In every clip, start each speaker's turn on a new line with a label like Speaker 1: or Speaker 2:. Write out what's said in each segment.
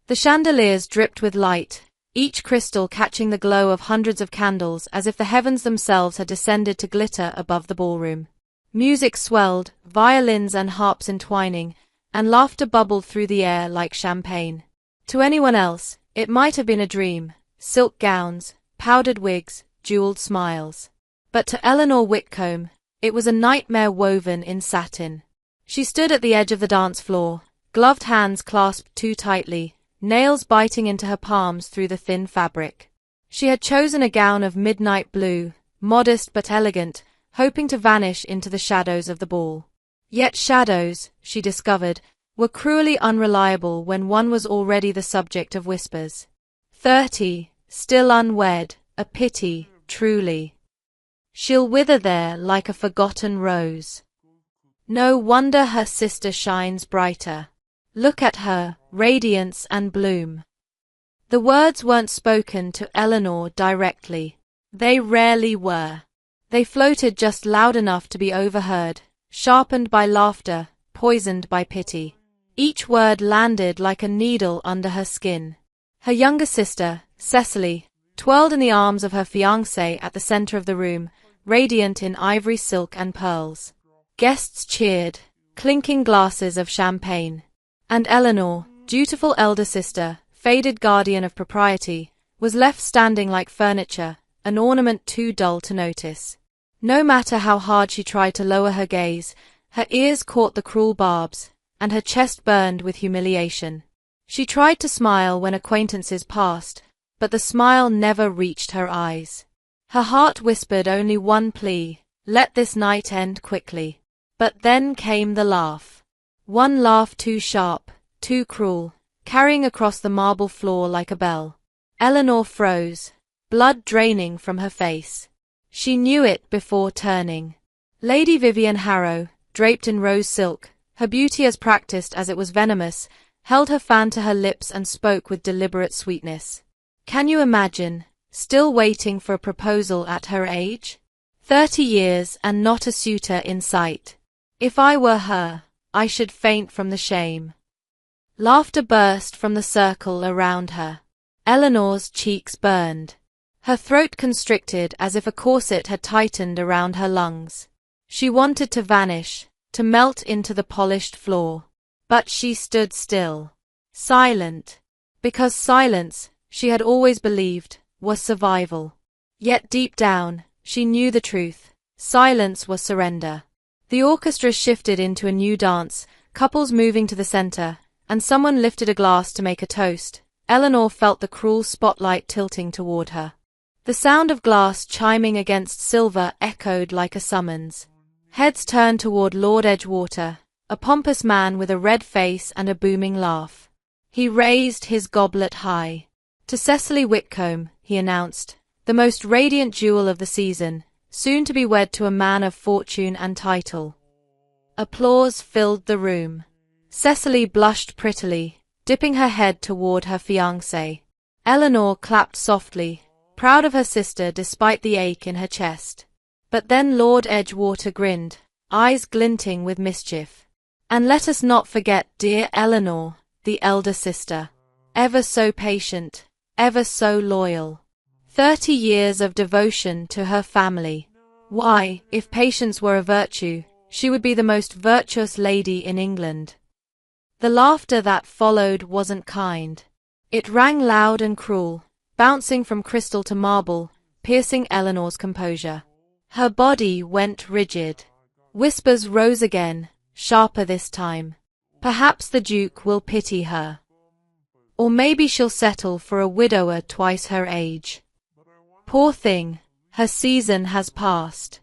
Speaker 1: The chandeliers dripped with light, each crystal catching the glow of hundreds of candles as if the heavens themselves had descended to glitter above the ballroom. Music swelled, violins and harps entwining, and laughter bubbled through the air like champagne. To anyone else, it might have been a dream: silk gowns, powdered wigs, jeweled smiles. But to Eleanor Whitcomb, it was a nightmare woven in satin. She stood at the edge of the dance floor, gloved hands clasped too tightly, nails biting into her palms through the thin fabric. She had chosen a gown of midnight blue, modest but elegant, hoping to vanish into the shadows of the ball. Yet shadows, she discovered, were cruelly unreliable when one was already the subject of whispers. 30, still unwed, a pity, truly. She'll wither there like a forgotten rose. No wonder her sister shines brighter. Look at her, radiance and bloom. The words weren't spoken to Eleanor directly. They rarely were. They floated just loud enough to be overheard, sharpened by laughter, poisoned by pity. Each word landed like a needle under her skin. Her younger sister, Cecily, twirled in the arms of her fiancé at the center of the room, radiant in ivory silk and pearls. Guests cheered, clinking glasses of champagne. And Eleanor, dutiful elder sister, faded guardian of propriety, was left standing like furniture, an ornament too dull to notice. No matter how hard she tried to lower her gaze, her ears caught the cruel barbs, and her chest burned with humiliation. She tried to smile when acquaintances passed, but the smile never reached her eyes. Her heart whispered only one plea: let this night end quickly. But then came the laugh. One laugh too sharp, too cruel, carrying across the marble floor like a bell. Eleanor froze, blood draining from her face. She knew it before turning. Lady Vivian Harrow, draped in rose silk, her beauty as practiced as it was venomous, held her fan to her lips and spoke with deliberate sweetness. Can you imagine, still waiting for a proposal at her age? 30 years and not a suitor in sight. If I were her, I should faint from the shame. Laughter burst from the circle around her. Eleanor's cheeks burned. Her throat constricted as if a corset had tightened around her lungs. She wanted to vanish, to melt into the polished floor. But she stood still, silent, because silence, she had always believed, was survival. Yet deep down, she knew the truth: silence was surrender. The orchestra shifted into a new dance, couples moving to the center, and someone lifted a glass to make a toast. Eleanor felt the cruel spotlight tilting toward her. The sound of glass chiming against silver echoed like a summons. Heads turned toward Lord Edgewater, a pompous man with a red face and a booming laugh. He raised his goblet high. To Cecily Whitcomb, he announced, the most radiant jewel of the season, soon to be wed to a man of fortune and title. Applause filled the room. Cecily blushed prettily, dipping her head toward her fiancé. Eleanor clapped softly, proud of her sister despite the ache in her chest. But then Lord Edgewater grinned, eyes glinting with mischief. And let us not forget dear Eleanor, the elder sister. Ever so patient, ever so loyal. 30 years of devotion to her family. Why, if patience were a virtue, she would be the most virtuous lady in England. The laughter that followed wasn't kind. It rang loud and cruel, bouncing from crystal to marble, piercing Eleanor's composure. Her body went rigid. Whispers rose again, sharper this time. Perhaps the Duke will pity her. Or maybe she'll settle for a widower twice her age. Poor thing, her season has passed.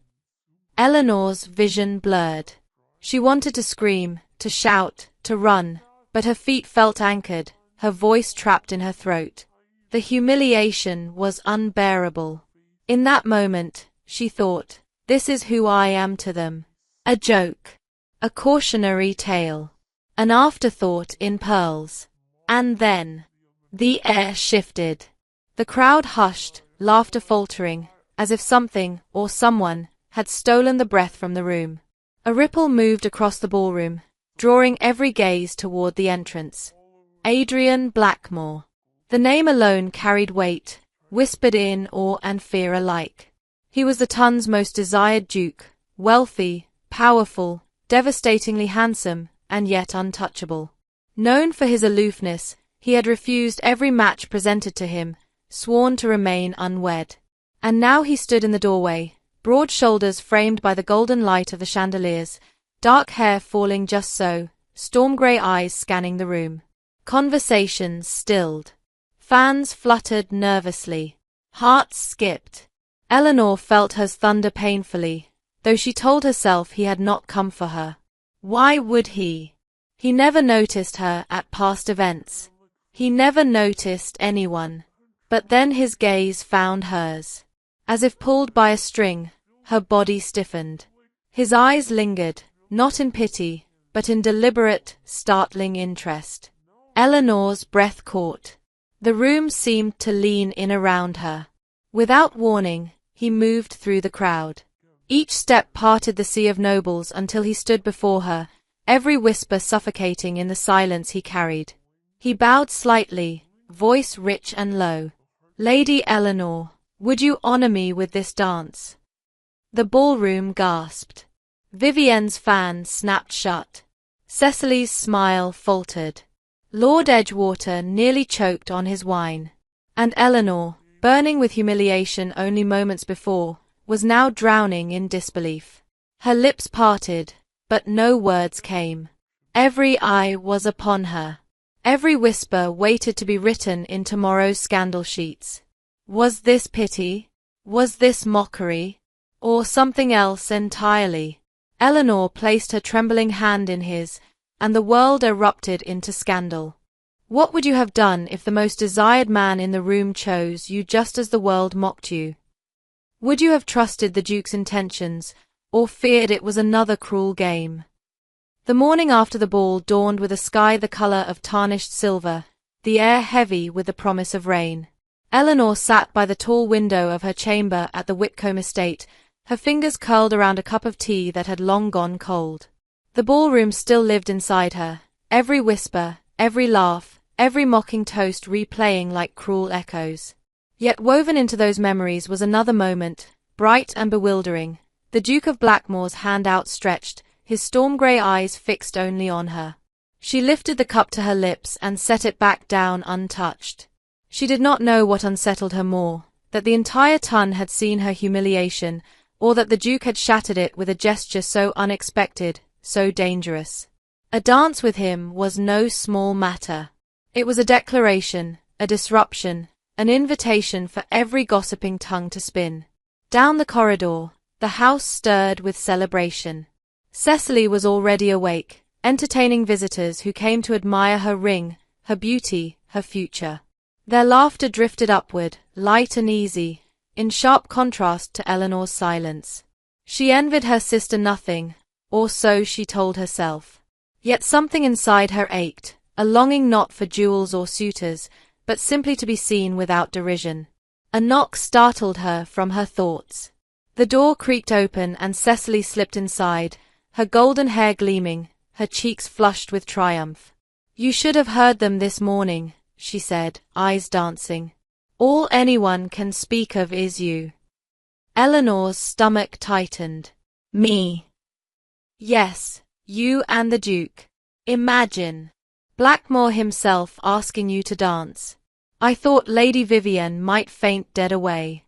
Speaker 1: Eleanor's vision blurred. She wanted to scream, to shout, to run, but her feet felt anchored, her voice trapped in her throat. The humiliation was unbearable. In that moment, she thought, this is who I am to them. A joke. A cautionary tale. An afterthought in pearls. And then, the air shifted. The crowd hushed, laughter faltering, as if something, or someone, had stolen the breath from the room. A ripple moved across the ballroom, drawing every gaze toward the entrance. Adrian Blackmore. The name alone carried weight, whispered in awe and fear alike. He was the ton's most desired duke, wealthy, powerful, devastatingly handsome, and yet untouchable. Known for his aloofness, he had refused every match presented to him, sworn to remain unwed. And now he stood in the doorway, broad shoulders framed by the golden light of the chandeliers, dark hair falling just so, storm-grey eyes scanning the room. Conversations stilled. Fans fluttered nervously. Hearts skipped. Eleanor felt hers thunder painfully, though she told herself he had not come for her. Why would he? He never noticed her at past events. He never noticed anyone. But then his gaze found hers. As if pulled by a string, her body stiffened. His eyes lingered, not in pity, but in deliberate, startling interest. Eleanor's breath caught. The room seemed to lean in around her. Without warning, he moved through the crowd. Each step parted the sea of nobles until he stood before her, every whisper suffocating in the silence he carried. He bowed slightly, voice rich and low. "Lady Eleanor, would you honor me with this dance?" The ballroom gasped. Vivienne's fan snapped shut. Cecily's smile faltered. Lord Edgewater nearly choked on his wine. And Eleanor, burning with humiliation only moments before, was now drowning in disbelief. Her lips parted, but no words came. Every eye was upon her. Every whisper waited to be written in tomorrow's scandal sheets. Was this pity? Was this mockery? Or something else entirely? Eleanor placed her trembling hand in his, and the world erupted into scandal. What would you have done if the most desired man in the room chose you just as the world mocked you? Would you have trusted the Duke's intentions, or feared it was another cruel game? The morning after the ball dawned with a sky the color of tarnished silver, the air heavy with the promise of rain. Eleanor sat by the tall window of her chamber at the Whitcomb estate, her fingers curled around a cup of tea that had long gone cold. The ballroom still lived inside her, every whisper, every laugh, every mocking toast replaying like cruel echoes. Yet woven into those memories was another moment, bright and bewildering, the Duke of Blackmore's hand outstretched, his storm-grey eyes fixed only on her. She lifted the cup to her lips and set it back down untouched. She did not know what unsettled her more, that the entire ton had seen her humiliation, or that the Duke had shattered it with a gesture so unexpected, so dangerous. A dance with him was no small matter. It was a declaration, a disruption, an invitation for every gossiping tongue to spin. Down the corridor, the house stirred with celebration. Cecily was already awake, entertaining visitors who came to admire her ring, her beauty, her future. Their laughter drifted upward, light and easy, in sharp contrast to Eleanor's silence. She envied her sister nothing, or so she told herself. Yet something inside her ached, a longing not for jewels or suitors, but simply to be seen without derision. A knock startled her from her thoughts. The door creaked open and Cecily slipped inside, her golden hair gleaming, her cheeks flushed with triumph. "You should have heard them this morning," she said, eyes dancing. "All anyone can speak of is you." Eleanor's stomach tightened. "Me?" "Yes, you and the Duke. Imagine. Blackmore himself asking you to dance. I thought Lady Vivienne might faint dead away."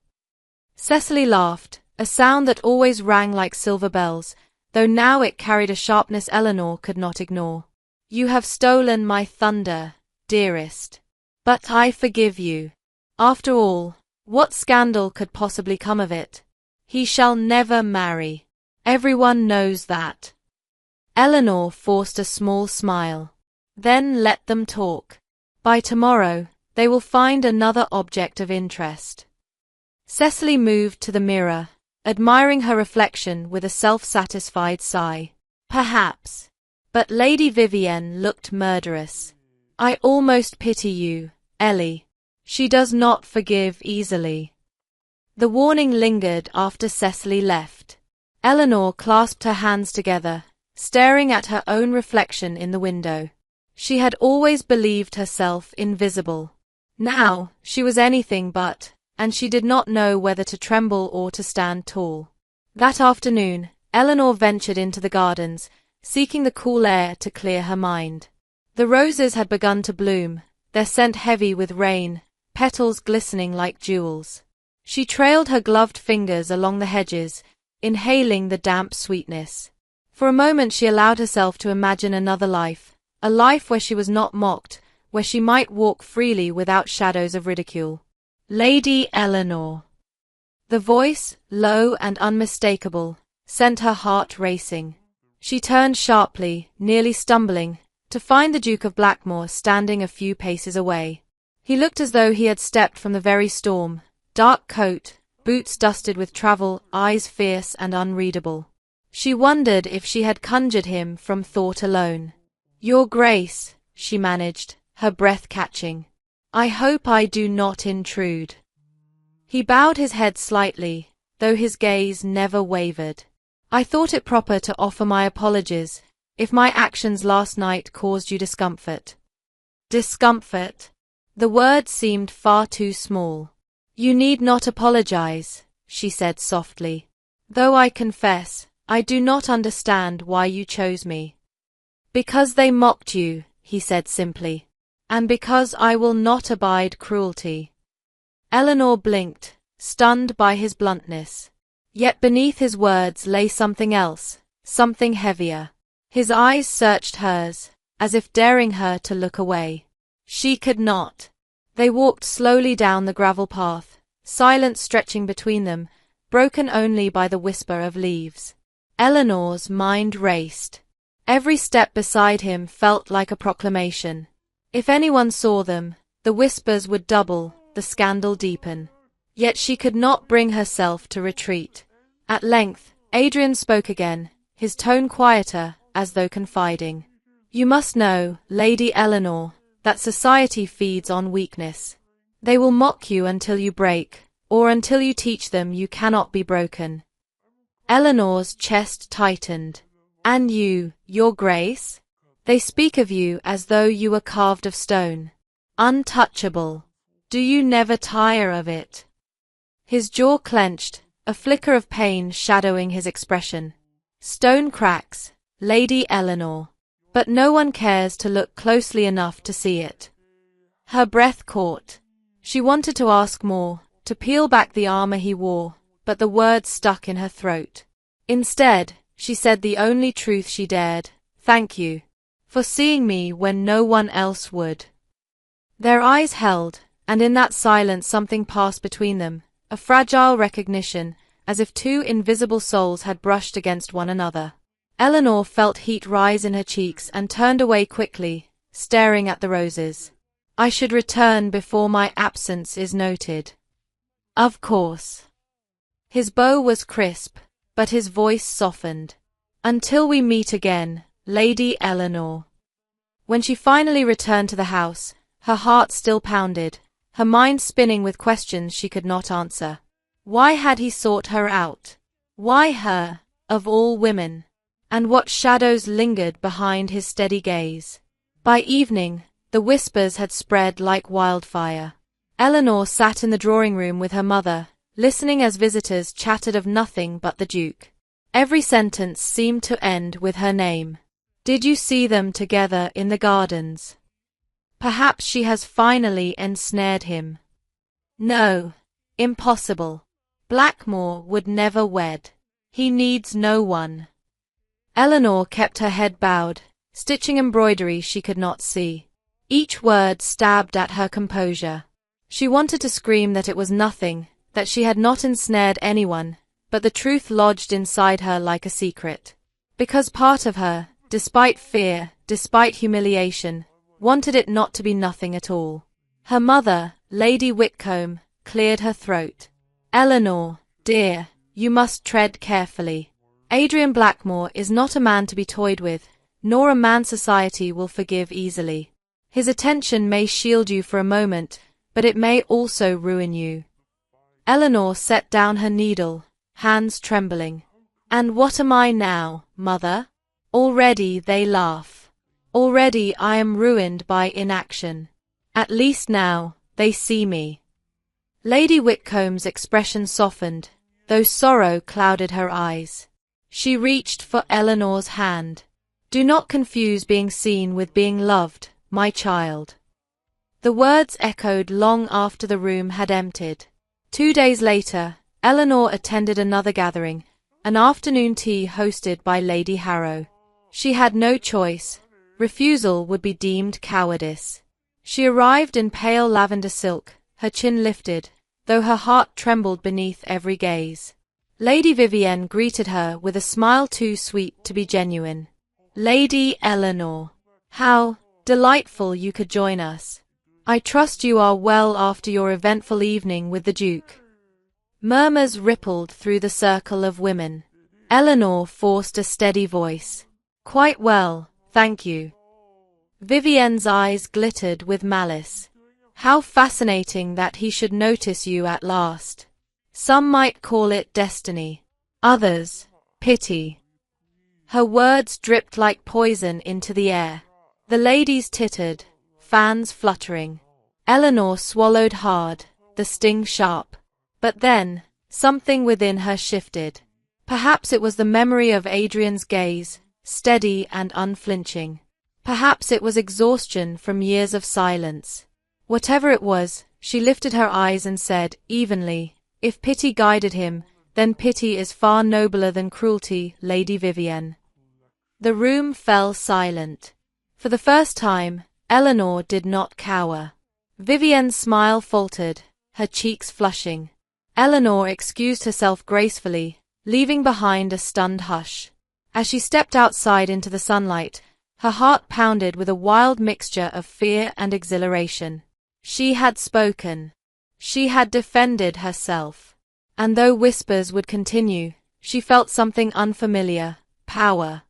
Speaker 1: Cecily laughed, a sound that always rang like silver bells, though now it carried a sharpness Eleanor could not ignore. "You have stolen my thunder, dearest. But I forgive you. After all, what scandal could possibly come of it? He shall never marry. Everyone knows that." Eleanor forced a small smile. "Then let them talk. By tomorrow, they will find another object of interest." Cecily moved to the mirror, admiring her reflection with a self-satisfied sigh. Perhaps. But Lady Vivienne looked murderous. "I almost pity you, Ellie. She does not forgive easily." The warning lingered after Cecily left. Eleanor clasped her hands together, staring at her own reflection in the window. She had always believed herself invisible. Now, she was anything but, and she did not know whether to tremble or to stand tall. That afternoon, Eleanor ventured into the gardens, seeking the cool air to clear her mind. The roses had begun to bloom, their scent heavy with rain, petals glistening like jewels. She trailed her gloved fingers along the hedges, inhaling the damp sweetness. For a moment she allowed herself to imagine another life, a life where she was not mocked, where she might walk freely without shadows of ridicule. Lady Eleanor. The voice, low and unmistakable, sent her heart racing. She turned sharply, nearly stumbling, to find the Duke of Blackmore standing a few paces away. He looked as though he had stepped from the very storm, dark coat, boots dusted with travel, eyes fierce and unreadable. She wondered if she had conjured him from thought alone. "Your Grace," she managed, her breath catching. "I hope I do not intrude." He bowed his head slightly, though his gaze never wavered. "I thought it proper to offer my apologies, if my actions last night caused you discomfort." Discomfort? The word seemed far too small. "You need not apologize," she said softly. "Though I confess, I do not understand why you chose me." "Because they mocked you," he said simply. "And because I will not abide cruelty." Eleanor blinked, stunned by his bluntness. Yet beneath his words lay something else, something heavier. His eyes searched hers, as if daring her to look away. She could not. They walked slowly down the gravel path, silence stretching between them, broken only by the whisper of leaves. Eleanor's mind raced. Every step beside him felt like a proclamation. If anyone saw them, the whispers would double, the scandal deepen. Yet she could not bring herself to retreat. At length, Adrian spoke again, his tone quieter, as though confiding. "You must know, Lady Eleanor, that society feeds on weakness. They will mock you until you break, or until you teach them you cannot be broken." Eleanor's chest tightened. "And you, Your Grace? They speak of you as though you were carved of stone. Untouchable. Do you never tire of it?" His jaw clenched, a flicker of pain shadowing his expression. "Stone cracks, Lady Eleanor. But no one cares to look closely enough to see it." Her breath caught. She wanted to ask more, to peel back the armor he wore, but the words stuck in her throat. Instead, she said the only truth she dared: "Thank you for seeing me when no one else would." Their eyes held, and in that silence something passed between them, a fragile recognition, as if two invisible souls had brushed against one another. Eleanor felt heat rise in her cheeks and turned away quickly, staring at the roses. "I should return before my absence is noted." "Of course." His bow was crisp, but his voice softened. "Until we meet again, Lady Eleanor." When she finally returned to the house, her heart still pounded, her mind spinning with questions she could not answer. Why had he sought her out? Why her, of all women? And what shadows lingered behind his steady gaze? By evening, the whispers had spread like wildfire. Eleanor sat in the drawing room with her mother, listening as visitors chattered of nothing but the Duke. Every sentence seemed to end with her name. "Did you see them together in the gardens? Perhaps she has finally ensnared him." "No. Impossible. Blackmore would never wed. He needs no one." Eleanor kept her head bowed, stitching embroidery she could not see. Each word stabbed at her composure. She wanted to scream that it was nothing, that she had not ensnared anyone, but the truth lodged inside her like a secret. Because part of her, despite fear, despite humiliation, wanted it not to be nothing at all. Her mother, Lady Whitcomb, cleared her throat. "Eleanor, dear, you must tread carefully. Adrian Blackmore is not a man to be toyed with, nor a man society will forgive easily. His attention may shield you for a moment, but it may also ruin you." Eleanor set down her needle, hands trembling. "And what am I now, mother?" Already they laugh. Already I am ruined by inaction. At least now, they see me. Lady Whitcomb's expression softened, though sorrow clouded her eyes. She reached for Eleanor's hand. Do not confuse being seen with being loved, my child. The words echoed long after the room had emptied. 2 days later, Eleanor attended another gathering, an afternoon tea hosted by Lady Harrow. She had no choice. Refusal would be deemed cowardice. She arrived in pale lavender silk, her chin lifted, though her heart trembled beneath every gaze. Lady Vivienne greeted her with a smile too sweet to be genuine. Lady Eleanor, how delightful you could join us. I trust you are well after your eventful evening with the Duke. Murmurs rippled through the circle of women. Eleanor forced a steady voice. Quite well, thank you. Vivienne's eyes glittered with malice. How fascinating that he should notice you at last. Some might call it destiny. Others, pity. Her words dripped like poison into the air. The ladies tittered, fans fluttering. Eleanor swallowed hard, the sting sharp. But then, something within her shifted. Perhaps it was the memory of Adrian's gaze, steady and unflinching. Perhaps it was exhaustion from years of silence. Whatever it was, she lifted her eyes and said, evenly, if pity guided him, then pity is far nobler than cruelty, Lady Vivienne. The room fell silent. For the first time, Eleanor did not cower. Vivienne's smile faltered, her cheeks flushing. Eleanor excused herself gracefully, leaving behind a stunned hush. As she stepped outside into the sunlight, her heart pounded with a wild mixture of fear and exhilaration. She had spoken. She had defended herself. And though whispers would continue, she felt something unfamiliar, power.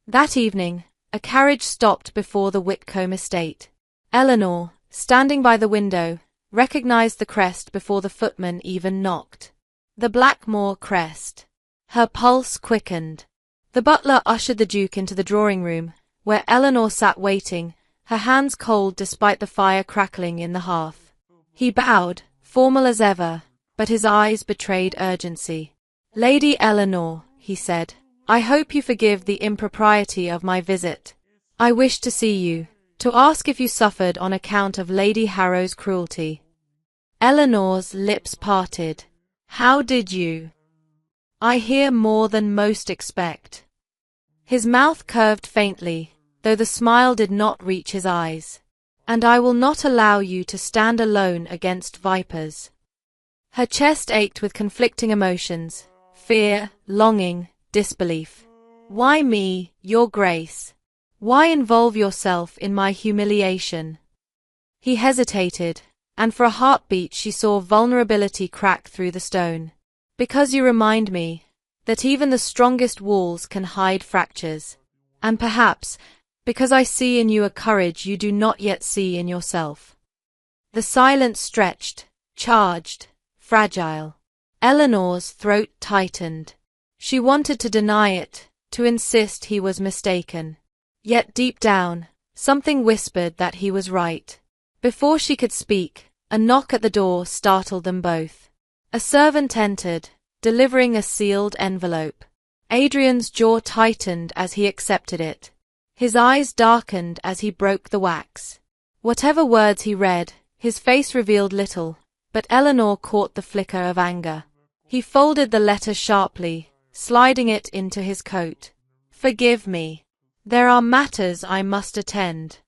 Speaker 1: That evening, a carriage stopped before the Whitcomb estate. Eleanor, standing by the window, recognized the crest before the footman even knocked. The Blackmore crest. Her pulse quickened. The butler ushered the Duke into the drawing-room, where Eleanor sat waiting, her hands cold despite the fire crackling in the hearth. He bowed, formal as ever, but his eyes betrayed urgency. Lady Eleanor, he said, I hope you forgive the impropriety of my visit. I wish to see you, to ask if you suffered on account of Lady Harrow's cruelty. Eleanor's lips parted. How did you? I hear more than most expect. His mouth curved faintly, though the smile did not reach his eyes. And I will not allow you to stand alone against vipers. Her chest ached with conflicting emotions, fear, longing, disbelief. Why me, your grace? Why involve yourself in my humiliation? He hesitated, and for a heartbeat she saw vulnerability crack through the stone. Because you remind me that even the strongest walls can hide fractures. And perhaps, because I see in you a courage you do not yet see in yourself. The silence stretched, charged, fragile. Eleanor's throat tightened. She wanted to deny it, to insist he was mistaken. Yet deep down, something whispered that he was right. Before she could speak, a knock at the door startled them both. A servant entered, delivering a sealed envelope. Adrian's jaw tightened as he accepted it. His eyes darkened as he broke the wax. Whatever words he read, his face revealed little, but Eleanor caught the flicker of anger. He folded the letter sharply, sliding it into his coat. Forgive me. There are matters I must attend.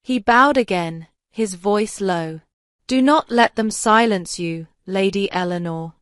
Speaker 1: He bowed again, his voice low. Do not let them silence you, Lady Eleanor.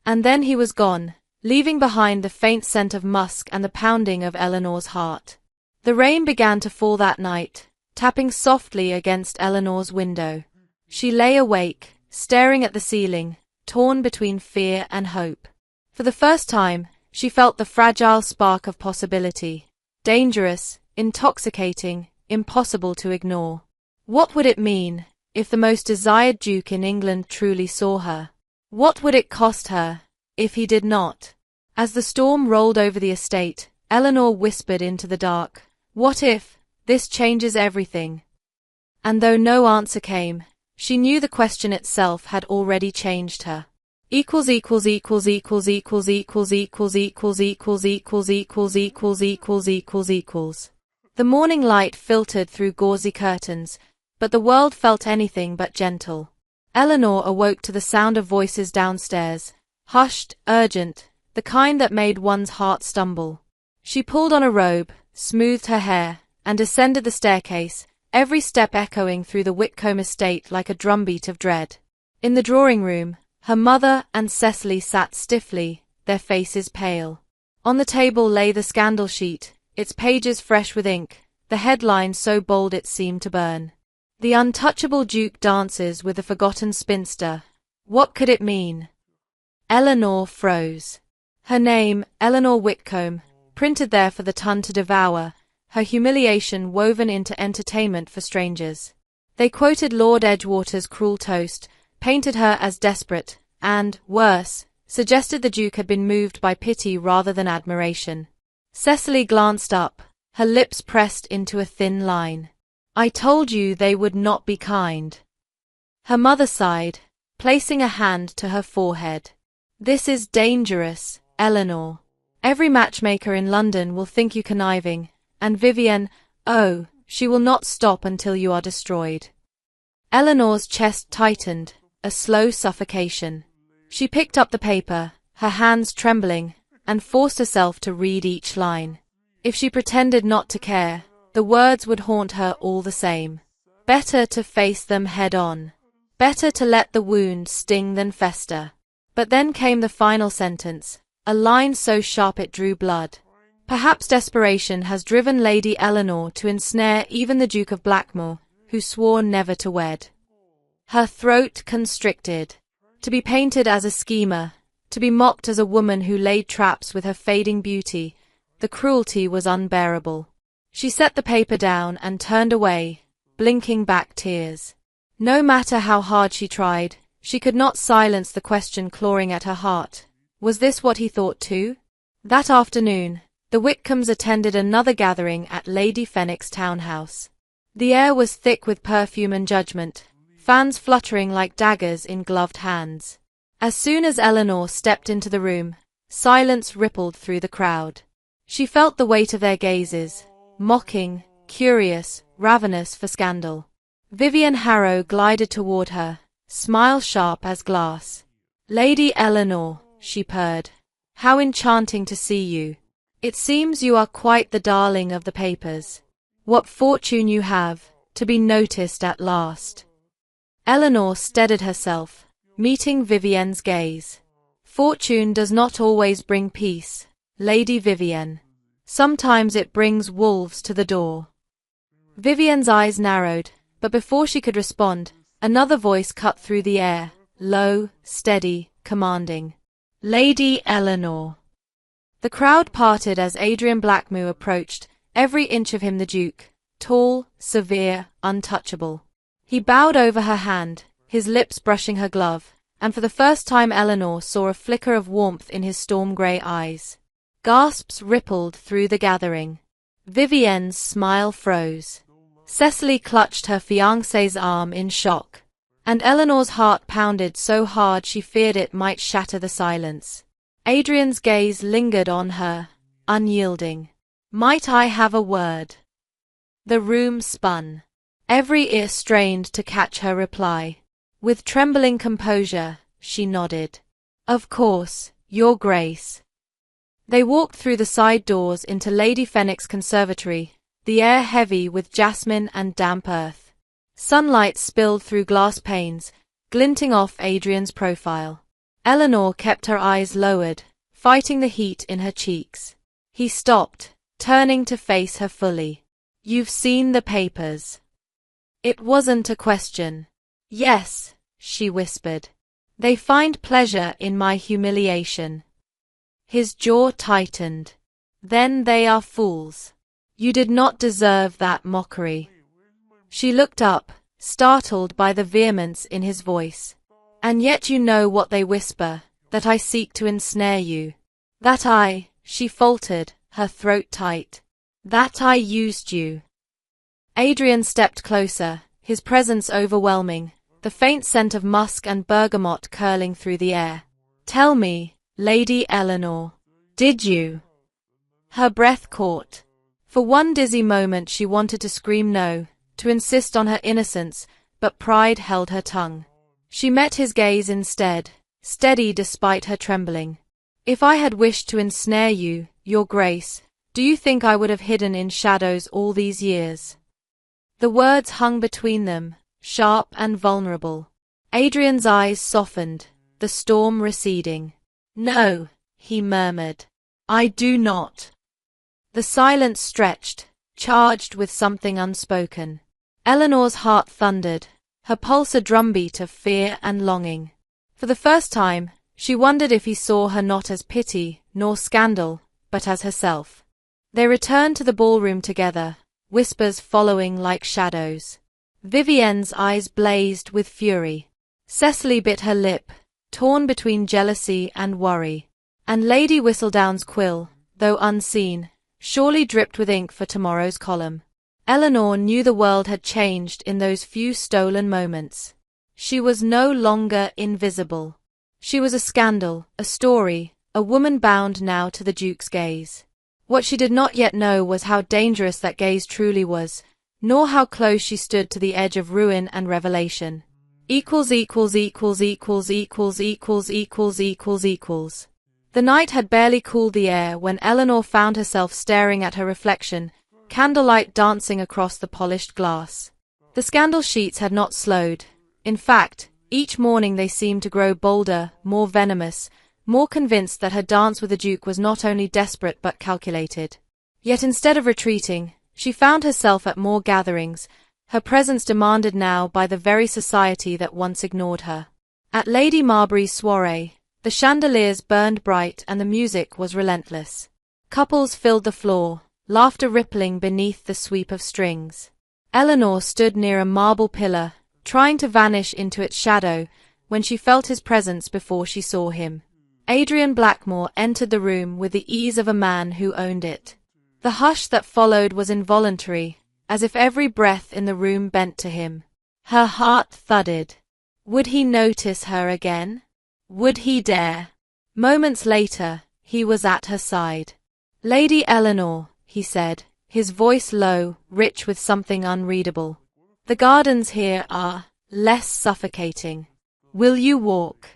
Speaker 1: And then he was gone, leaving behind the faint scent of musk and the pounding of Eleanor's heart. The rain began to fall that night, tapping softly against Eleanor's window. She lay awake, staring at the ceiling, torn between fear and hope. For the first time, she felt the fragile spark of possibility. Dangerous, intoxicating, impossible to ignore. What would it mean, if the most desired duke in England truly saw her? What would it cost her, if he did not? As the storm rolled over the estate, Eleanor whispered into the dark, what if, This changes everything. And though no answer came, she knew the question itself had already changed her. Equals equals equals equals equals equals equals equals equals equals equals equals equals equals equals. The morning light filtered through gauzy curtains, but the world felt anything but gentle. Eleanor awoke to the sound of voices downstairs, hushed, urgent, the kind that made one's heart stumble. She pulled on a robe, smoothed her hair, and descended the staircase, every step echoing through the Whitcomb estate like a drumbeat of dread. In the drawing room, her mother and Cecily sat stiffly, their faces pale. On the table lay the scandal sheet, its pages fresh with ink, the headline so bold it seemed to burn. The untouchable Duke dances with the forgotten spinster. What could it mean? Eleanor froze. Her name, Eleanor Whitcomb, printed there for the ton to devour, her humiliation woven into entertainment for strangers. They quoted Lord Edgewater's cruel toast, painted her as desperate, and, worse, suggested the Duke had been moved by pity rather than admiration. Cecily glanced up, her lips pressed into a thin line. I told you they would not be kind. Her mother sighed, placing a hand to her forehead. This is dangerous, Eleanor. Every matchmaker in London will think you conniving, and Vivienne, oh, she will not stop until you are destroyed. Eleanor's chest tightened, a slow suffocation. She picked up the paper, her hands trembling, and forced herself to read each line. If she pretended not to care, the words would haunt her all the same. Better to face them head-on. Better to let the wound sting than fester. But then came the final sentence, a line so sharp it drew blood. Perhaps desperation has driven Lady Eleanor to ensnare even the Duke of Blackmore, who swore never to wed. Her throat constricted. To be painted as a schemer, to be mocked as a woman who laid traps with her fading beauty, the cruelty was unbearable. She set the paper down and turned away, blinking back tears. No matter how hard she tried, she could not silence the question clawing at her heart. Was this what he thought too? That afternoon, the Whitcombs attended another gathering at Lady Fenwick's townhouse. The air was thick with perfume and judgment, fans fluttering like daggers in gloved hands. As soon as Eleanor stepped into the room, silence rippled through the crowd. She felt the weight of their gazes, mocking, curious, ravenous for scandal. Vivienne Harrow glided toward her, smile sharp as glass. Lady Eleanor, she purred. How enchanting to see you. It seems you are quite the darling of the papers. What fortune you have, to be noticed at last. Eleanor steadied herself, meeting Vivienne's gaze. Fortune does not always bring peace, Lady Vivienne. Sometimes it brings wolves to the door. Vivienne's eyes narrowed, but before she could respond, another voice cut through the air, low, steady, commanding. Lady Eleanor. The crowd parted as Adrian Blackmore approached, every inch of him the Duke, tall, severe, untouchable. He bowed over her hand, his lips brushing her glove, and for the first time Eleanor saw a flicker of warmth in his storm-grey eyes. Gasps rippled through the gathering. Vivienne's smile froze. Cecily clutched her fiancé's arm in shock, and Eleanor's heart pounded so hard she feared it might shatter the silence. Adrian's gaze lingered on her, unyielding. Might I have a word? The room spun. Every ear strained to catch her reply. With trembling composure, she nodded. Of course, Your Grace. They walked through the side doors into Lady Fenwick's conservatory, the air heavy with jasmine and damp earth. Sunlight spilled through glass panes, glinting off Adrian's profile. Eleanor kept her eyes lowered, fighting the heat in her cheeks. He stopped, turning to face her fully. You've seen the papers. It wasn't a question. Yes, she whispered. They find pleasure in my humiliation. His jaw tightened. Then they are fools. You did not deserve that mockery. She looked up, startled by the vehemence in his voice. And yet you know what they whisper, that I seek to ensnare you. That she faltered, her throat tight. That I used you. Adrian stepped closer, his presence overwhelming, the faint scent of musk and bergamot curling through the air. "Tell me, Lady Eleanor, did you?" Her breath caught. For one dizzy moment she wanted to scream no, to insist on her innocence, but pride held her tongue. She met his gaze instead, steady despite her trembling. "If I had wished to ensnare you, Your Grace, do you think I would have hidden in shadows all these years?" The words hung between them, sharp and vulnerable. Adrian's eyes softened, the storm receding. "No," he murmured. "I do not." The silence stretched, charged with something unspoken. Eleanor's heart thundered, her pulse a drumbeat of fear and longing. For the first time, she wondered if he saw her not as pity, nor scandal, but as herself. They returned to the ballroom together, whispers following like shadows. Vivienne's eyes blazed with fury. Cecily bit her lip, torn between jealousy and worry. And Lady Whistledown's quill, though unseen, surely dripped with ink for tomorrow's column. Eleanor knew the world had changed in those few stolen moments. She was no longer invisible. She was a scandal, a story, a woman bound now to the Duke's gaze. What she did not yet know was how dangerous that gaze truly was, nor how close she stood to the edge of ruin and revelation. Equals equals equals equals equals equals equals equals equals. The night had barely cooled the air when Eleanor found herself staring at her reflection, candlelight dancing across the polished glass. The scandal sheets had not slowed. In fact, each morning they seemed to grow bolder, more venomous, more convinced that her dance with the Duke was not only desperate but calculated. Yet instead of retreating, she found herself at more gatherings, her presence demanded now by the very society that once ignored her. At Lady Marbury's soiree, the chandeliers burned bright and the music was relentless. Couples filled the floor, laughter rippling beneath the sweep of strings. Eleanor stood near a marble pillar, trying to vanish into its shadow, when she felt his presence before she saw him. Adrian Blackmore entered the room with the ease of a man who owned it. The hush that followed was involuntary, as if every breath in the room bent to him. Her heart thudded. Would he notice her again? Would he dare? Moments later, he was at her side. "Lady Eleanor," he said, his voice low, rich with something unreadable. "The gardens here are less suffocating. Will you walk?"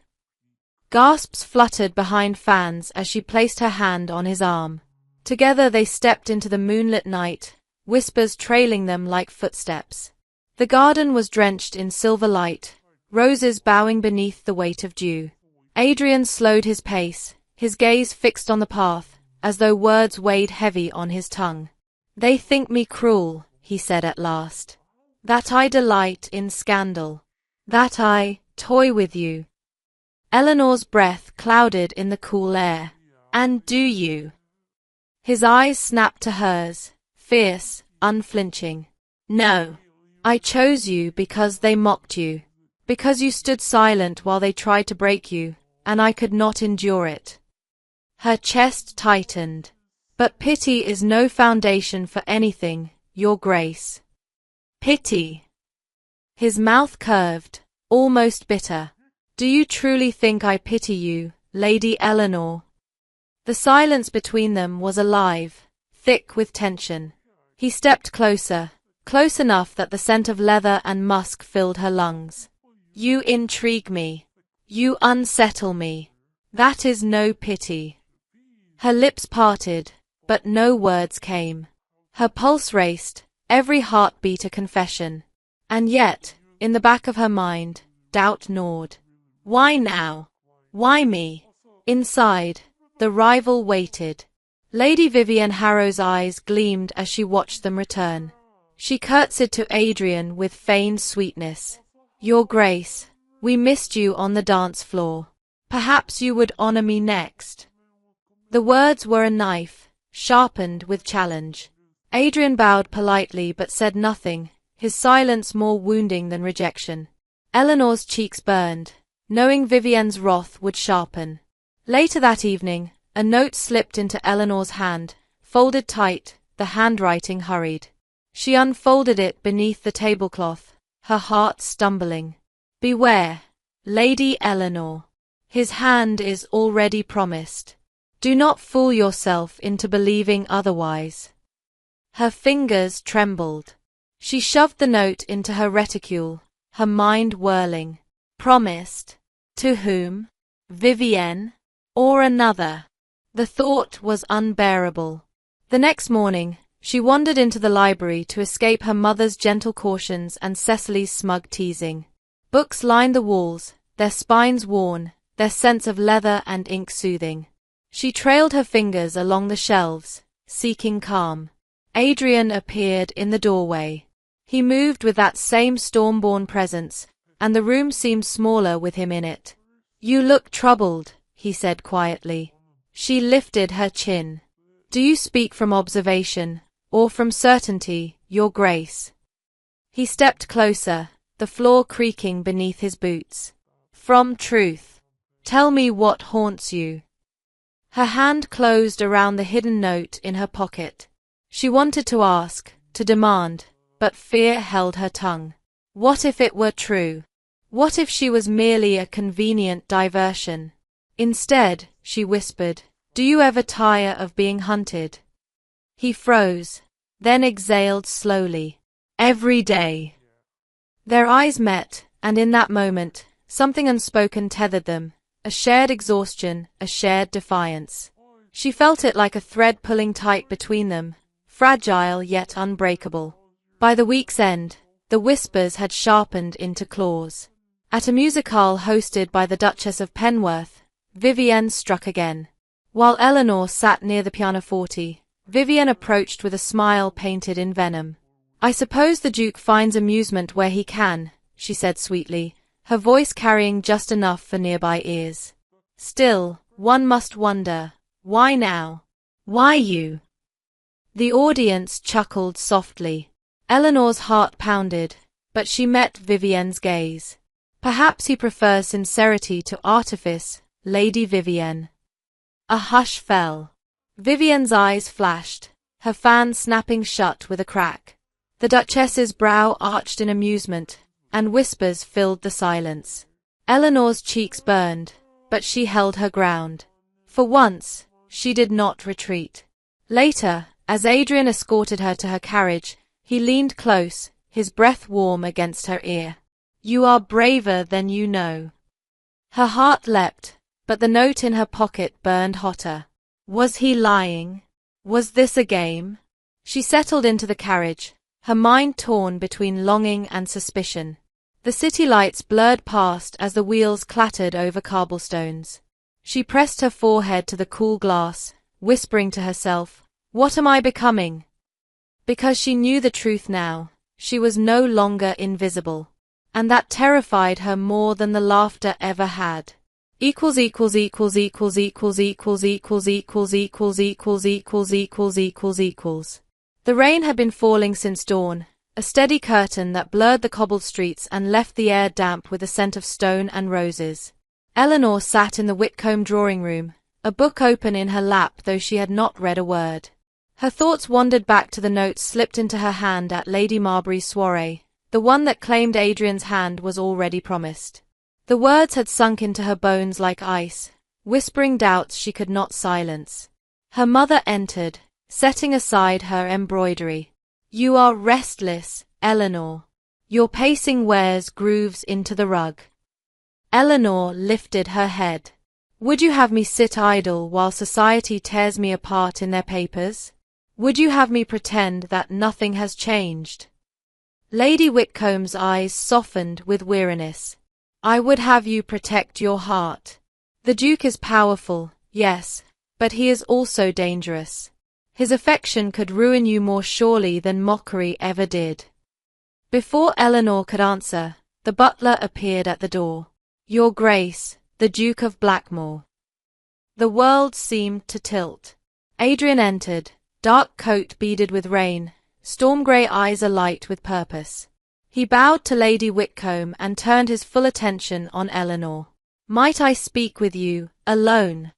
Speaker 1: Gasps fluttered behind fans as she placed her hand on his arm. Together they stepped into the moonlit night, whispers trailing them like footsteps. The garden was drenched in silver light, roses bowing beneath the weight of dew. Adrian slowed his pace, his gaze fixed on the path, as though words weighed heavy on his tongue. "They think me cruel," he said at last. "That I delight in scandal. That I toy with you." Eleanor's breath clouded in the cool air. "And do you?" His eyes snapped to hers, fierce, unflinching. "No. I chose you because they mocked you. Because you stood silent while they tried to break you, and I could not endure it." Her chest tightened. "But pity is no foundation for anything, Your Grace." "Pity?" His mouth curved, almost bitter. "Do you truly think I pity you, Lady Eleanor?" The silence between them was alive, thick with tension. He stepped closer, close enough that the scent of leather and musk filled her lungs. "You intrigue me. You unsettle me. That is no pity." Her lips parted, but no words came. Her pulse raced, every heartbeat a confession. And yet, in the back of her mind, doubt gnawed. Why now? Why me? Inside, the rival waited. Lady Vivienne Harrow's eyes gleamed as she watched them return. She curtsied to Adrian with feigned sweetness. "Your Grace, we missed you on the dance floor. Perhaps you would honor me next." The words were a knife, sharpened with challenge. Adrian bowed politely but said nothing, his silence more wounding than rejection. Eleanor's cheeks burned, knowing Vivienne's wrath would sharpen. Later that evening, a note slipped into Eleanor's hand, folded tight, the handwriting hurried. She unfolded it beneath the tablecloth, her heart stumbling. Beware, Lady Eleanor. His hand is already promised. Do not fool yourself into believing otherwise. Her fingers trembled. She shoved the note into her reticule, her mind whirling. Promised? To whom? Vivienne? Or another? The thought was unbearable. The next morning, she wandered into the library to escape her mother's gentle cautions and Cecily's smug teasing. Books lined the walls, their spines worn, their scents of leather and ink soothing. She trailed her fingers along the shelves, seeking calm. Adrian appeared in the doorway. He moved with that same storm-born presence, and the room seemed smaller with him in it. You look troubled, he said quietly. She lifted her chin. Do you speak from observation, or from certainty, Your Grace? He stepped closer, the floor creaking beneath his boots. From truth. Tell me what haunts you. Her hand closed around the hidden note in her pocket. She wanted to ask, to demand, but fear held her tongue. What if it were true? What if she was merely a convenient diversion? Instead, she whispered, do you ever tire of being hunted? He froze, then exhaled slowly. Every day. Their eyes met, and in that moment, something unspoken tethered them, a shared exhaustion, a shared defiance. She felt it like a thread pulling tight between them, fragile yet unbreakable. By the week's end, the whispers had sharpened into claws. At a musicale hosted by the Duchess of Penworth, Vivienne struck again. While Eleanor sat near the pianoforte, Vivienne approached with a smile painted in venom. I suppose the Duke finds amusement where he can, she said sweetly, her voice carrying just enough for nearby ears. Still, one must wonder, why now? Why you? The audience chuckled softly. Eleanor's heart pounded, but she met Vivienne's gaze. Perhaps he prefers sincerity to artifice, Lady Vivienne. A hush fell. Vivienne's eyes flashed, her fan snapping shut with a crack. The Duchess's brow arched in amusement, and whispers filled the silence. Eleanor's cheeks burned, but she held her ground. For once, she did not retreat. Later, as Adrian escorted her to her carriage, he leaned close, his breath warm against her ear. You are braver than you know. Her heart leapt, but the note in her pocket burned hotter. Was he lying? Was this a game? She settled into the carriage, her mind torn between longing and suspicion. The city lights blurred past as the wheels clattered over cobblestones. She pressed her forehead to the cool glass, whispering to herself, what am I becoming? Because she knew the truth now, she was no longer invisible. And that terrified her more than the laughter ever had. Equals equals equals equals equals equals equals equals equals equals equals equals equals equals. The rain had been falling since dawn, a steady curtain that blurred the cobbled streets and left the air damp with the scent of stone and roses. Eleanor sat in the Whitcomb drawing-room, a book open in her lap though she had not read a word. Her thoughts wandered back to the note slipped into her hand at Lady Marbury's soiree. The one that claimed Adrian's hand was already promised. The words had sunk into her bones like ice, whispering doubts she could not silence. Her mother entered, setting aside her embroidery. You are restless, Eleanor. Your pacing wears grooves into the rug. Eleanor lifted her head. Would you have me sit idle while society tears me apart in their papers? Would you have me pretend that nothing has changed? Lady Whitcomb's eyes softened with weariness. I would have you protect your heart. The Duke is powerful, yes, but he is also dangerous. His affection could ruin you more surely than mockery ever did. Before Eleanor could answer, the butler appeared at the door. Your Grace, the Duke of Blackmore. The world seemed to tilt. Adrian entered, dark coat beaded with rain, storm-grey eyes alight with purpose. He bowed to Lady Whitcomb and turned his full attention on Eleanor. Might I speak with you, alone?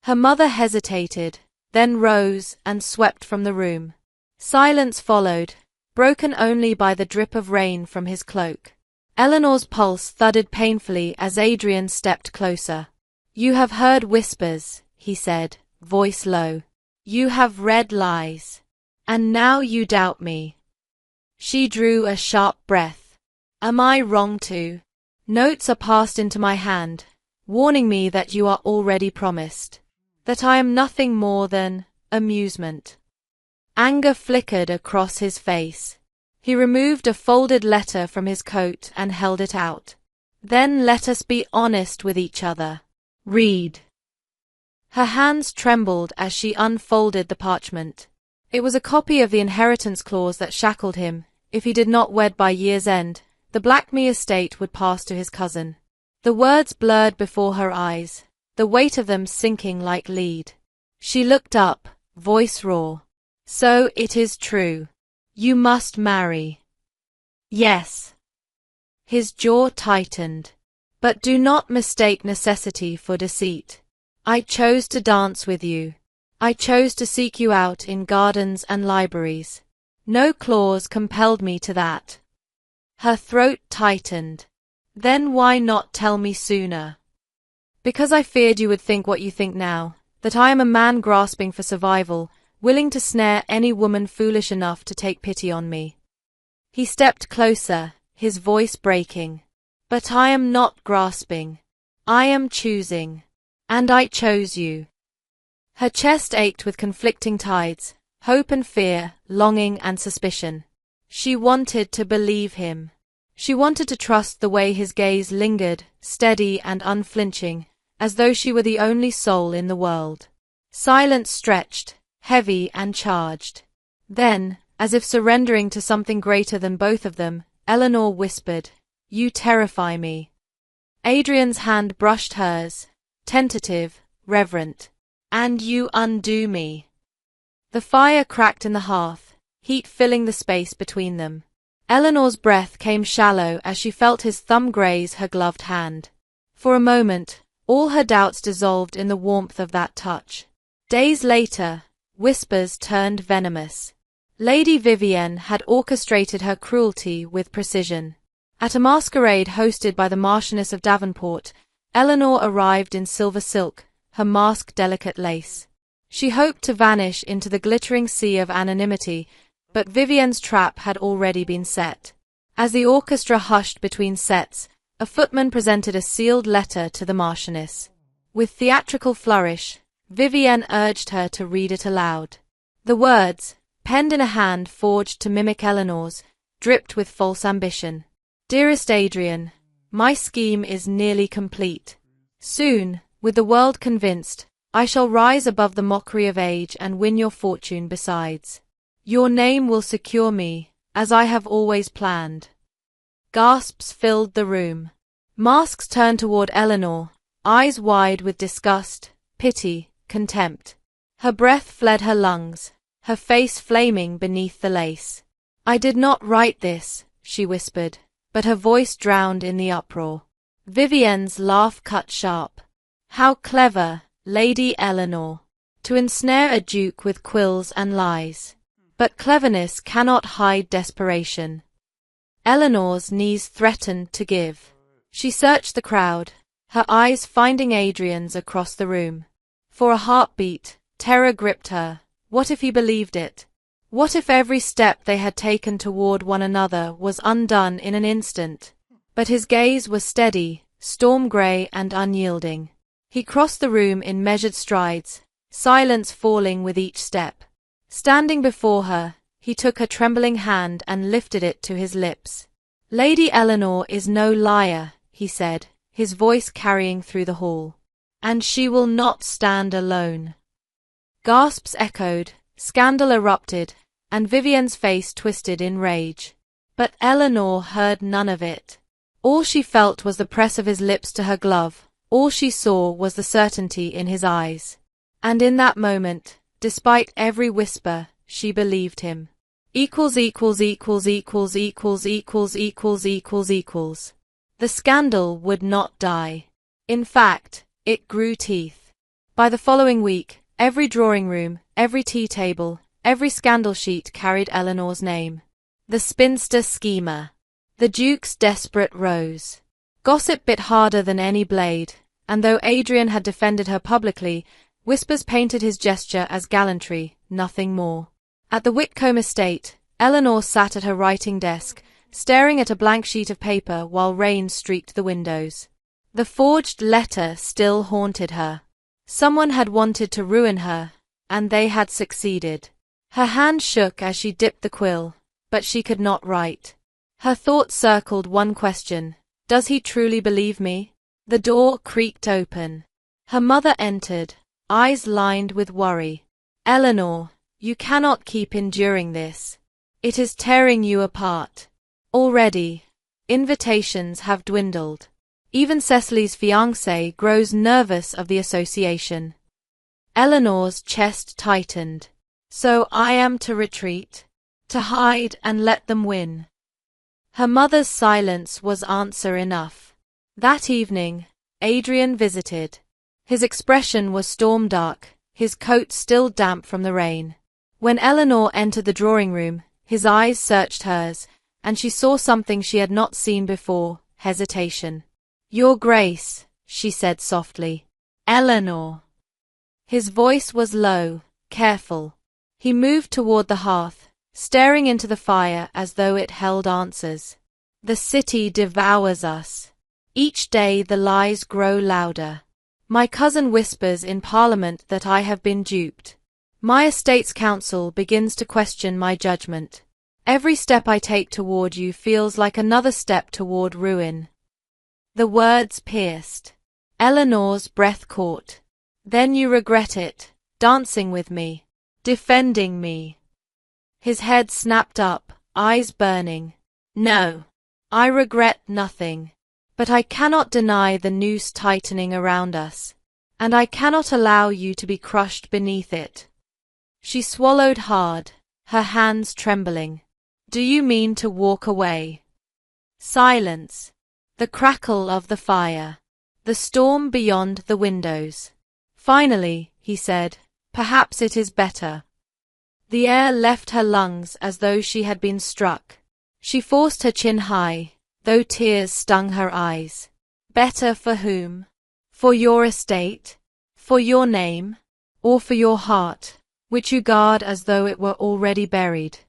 Speaker 1: Her mother hesitated, then rose and swept from the room. Silence followed, broken only by the drip of rain from his cloak. Eleanor's pulse thudded painfully as Adrian stepped closer. "You have heard whispers," he said, voice low. "You have read lies. And now you doubt me." She drew a sharp breath. "Am I wrong to? Notes are passed into my hand, warning me that you are already promised. That I am nothing more than amusement." Anger flickered across his face. He removed a folded letter from his coat and held it out. "Then let us be honest with each other. Read." Her hands trembled as she unfolded the parchment. It was a copy of the inheritance clause that shackled him. If he did not wed by year's end, the Blackmere estate would pass to his cousin. The words blurred before her eyes, the weight of them sinking like lead. She looked up, voice raw. "So it is true. You must marry." "Yes." His jaw tightened. "But do not mistake necessity for deceit. I chose to dance with you. I chose to seek you out in gardens and libraries. No clause compelled me to that." Her throat tightened. "Then why not tell me sooner?" "Because I feared you would think what you think now, that I am a man grasping for survival, willing to snare any woman foolish enough to take pity on me." He stepped closer, his voice breaking. "But I am not grasping. I am choosing. And I chose you." Her chest ached with conflicting tides, hope and fear, longing and suspicion. She wanted to believe him. She wanted to trust the way his gaze lingered, steady and unflinching, as though she were the only soul in the world. Silence stretched, heavy and charged. Then, as if surrendering to something greater than both of them, Eleanor whispered, "You terrify me." Adrian's hand brushed hers, tentative, reverent. "And you undo me." The fire cracked in the hearth, heat filling the space between them. Eleanor's breath came shallow as she felt his thumb graze her gloved hand. For a moment, all her doubts dissolved in the warmth of that touch. Days later, whispers turned venomous. Lady Vivienne had orchestrated her cruelty with precision. At a masquerade hosted by the Marchioness of Davenport, Eleanor arrived in silver silk, her mask delicate lace. She hoped to vanish into the glittering sea of anonymity, but Vivienne's trap had already been set. As the orchestra hushed between sets, a footman presented a sealed letter to the Marchioness. With theatrical flourish, Vivienne urged her to read it aloud. The words, penned in a hand forged to mimic Eleanor's, dripped with false ambition. "Dearest Adrian, my scheme is nearly complete. Soon, with the world convinced, I shall rise above the mockery of age and win your fortune besides. Your name will secure me, as I have always planned." Gasps filled the room. Masks turned toward Eleanor, eyes wide with disgust, pity, contempt. Her breath fled her lungs, her face flaming beneath the lace. "I did not write this," she whispered, but her voice drowned in the uproar. Vivienne's laugh cut sharp. "How clever, Lady Eleanor, to ensnare a duke with quills and lies. But cleverness cannot hide desperation." Eleanor's knees threatened to give. She searched the crowd, her eyes finding Adrian's across the room. For a heartbeat, terror gripped her. What if he believed it? What if every step they had taken toward one another was undone in an instant? But his gaze was steady, storm-grey and unyielding. He crossed the room in measured strides, silence falling with each step. Standing before her, he took her trembling hand and lifted it to his lips. "Lady Eleanor is no liar," he said, his voice carrying through the hall. "And she will not stand alone." Gasps echoed, scandal erupted, and Vivienne's face twisted in rage. But Eleanor heard none of it. All she felt was the press of his lips to her glove. All she saw was the certainty in his eyes. And in that moment, despite every whisper, she believed him. Equals equals equals equals equals equals equals equals equals. The scandal would not die. In fact, it grew teeth. By the following week, every drawing room, every tea table, every scandal sheet carried Eleanor's name. The spinster schemer. The Duke's desperate rose. Gossip bit harder than any blade, and though Adrian had defended her publicly, whispers painted his gesture as gallantry, nothing more. At the Whitcomb estate, Eleanor sat at her writing desk, staring at a blank sheet of paper while rain streaked the windows. The forged letter still haunted her. Someone had wanted to ruin her, and they had succeeded. Her hand shook as she dipped the quill, but she could not write. Her thoughts circled one question: does he truly believe me? The door creaked open. Her mother entered, eyes lined with worry. Eleanor, you cannot keep enduring this. It is tearing you apart. Already, invitations have dwindled. Even Cecily's fiancé grows nervous of the association. Eleanor's chest tightened. So I am to retreat? To hide and let them win? Her mother's silence was answer enough. That evening, Adrian visited. His expression was storm-dark, his coat still damp from the rain. When Eleanor entered the drawing room, his eyes searched hers, and she saw something she had not seen before: hesitation. Your Grace, she said softly. Eleanor. His voice was low, careful. He moved toward the hearth, staring into the fire as though it held answers. The city devours us. Each day the lies grow louder. My cousin whispers in Parliament that I have been duped. My estate's council begins to question my judgment. Every step I take toward you feels like another step toward ruin. The words pierced. Eleanor's breath caught. Then you regret it, dancing with me, defending me. His head snapped up, eyes burning. No, I regret nothing. But I cannot deny the noose tightening around us, and I cannot allow you to be crushed beneath it. She swallowed hard, her hands trembling. Do you mean to walk away? Silence. The crackle of the fire. The storm beyond the windows. Finally, he said, perhaps it is better. The air left her lungs as though she had been struck. She forced her chin high, though tears stung her eyes. Better for whom? For your estate? For your name? Or for your heart, which you guard as though it were already buried?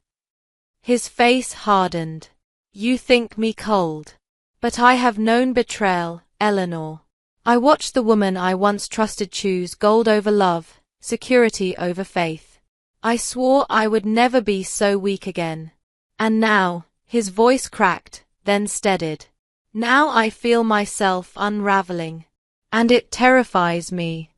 Speaker 1: His face hardened. You think me cold. But I have known betrayal, Eleanor. I watched the woman I once trusted choose gold over love, security over faith. I swore I would never be so weak again. And now, his voice cracked, then steadied. Now I feel myself unraveling. And it terrifies me.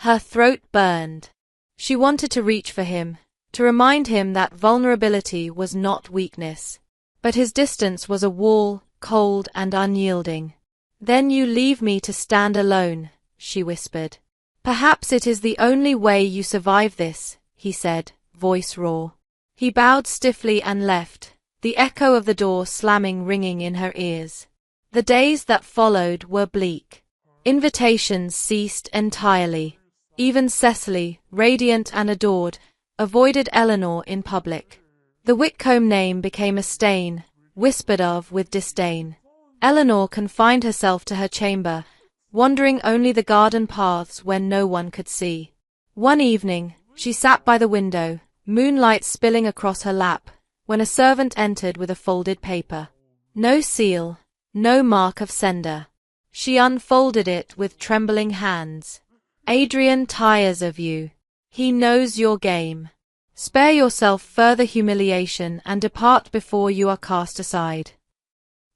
Speaker 1: Her throat burned. She wanted to reach for him, to remind him that vulnerability was not weakness. But his distance was a wall, cold and unyielding. Then you leave me to stand alone, she whispered. Perhaps it is the only way you survive this, he said, voice raw. He bowed stiffly and left, the echo of the door slamming ringing in her ears. The days that followed were bleak. Invitations ceased entirely. Even Cecily, radiant and adored, avoided Eleanor in public. The Whitcomb name became a stain, whispered of with disdain. Eleanor confined herself to her chamber, wandering only the garden paths when no one could see. One evening, she sat by the window, moonlight spilling across her lap, when a servant entered with a folded paper. No seal, no mark of sender. She unfolded it with trembling hands. Adrian tires of you. He knows your game. Spare yourself further humiliation and depart before you are cast aside.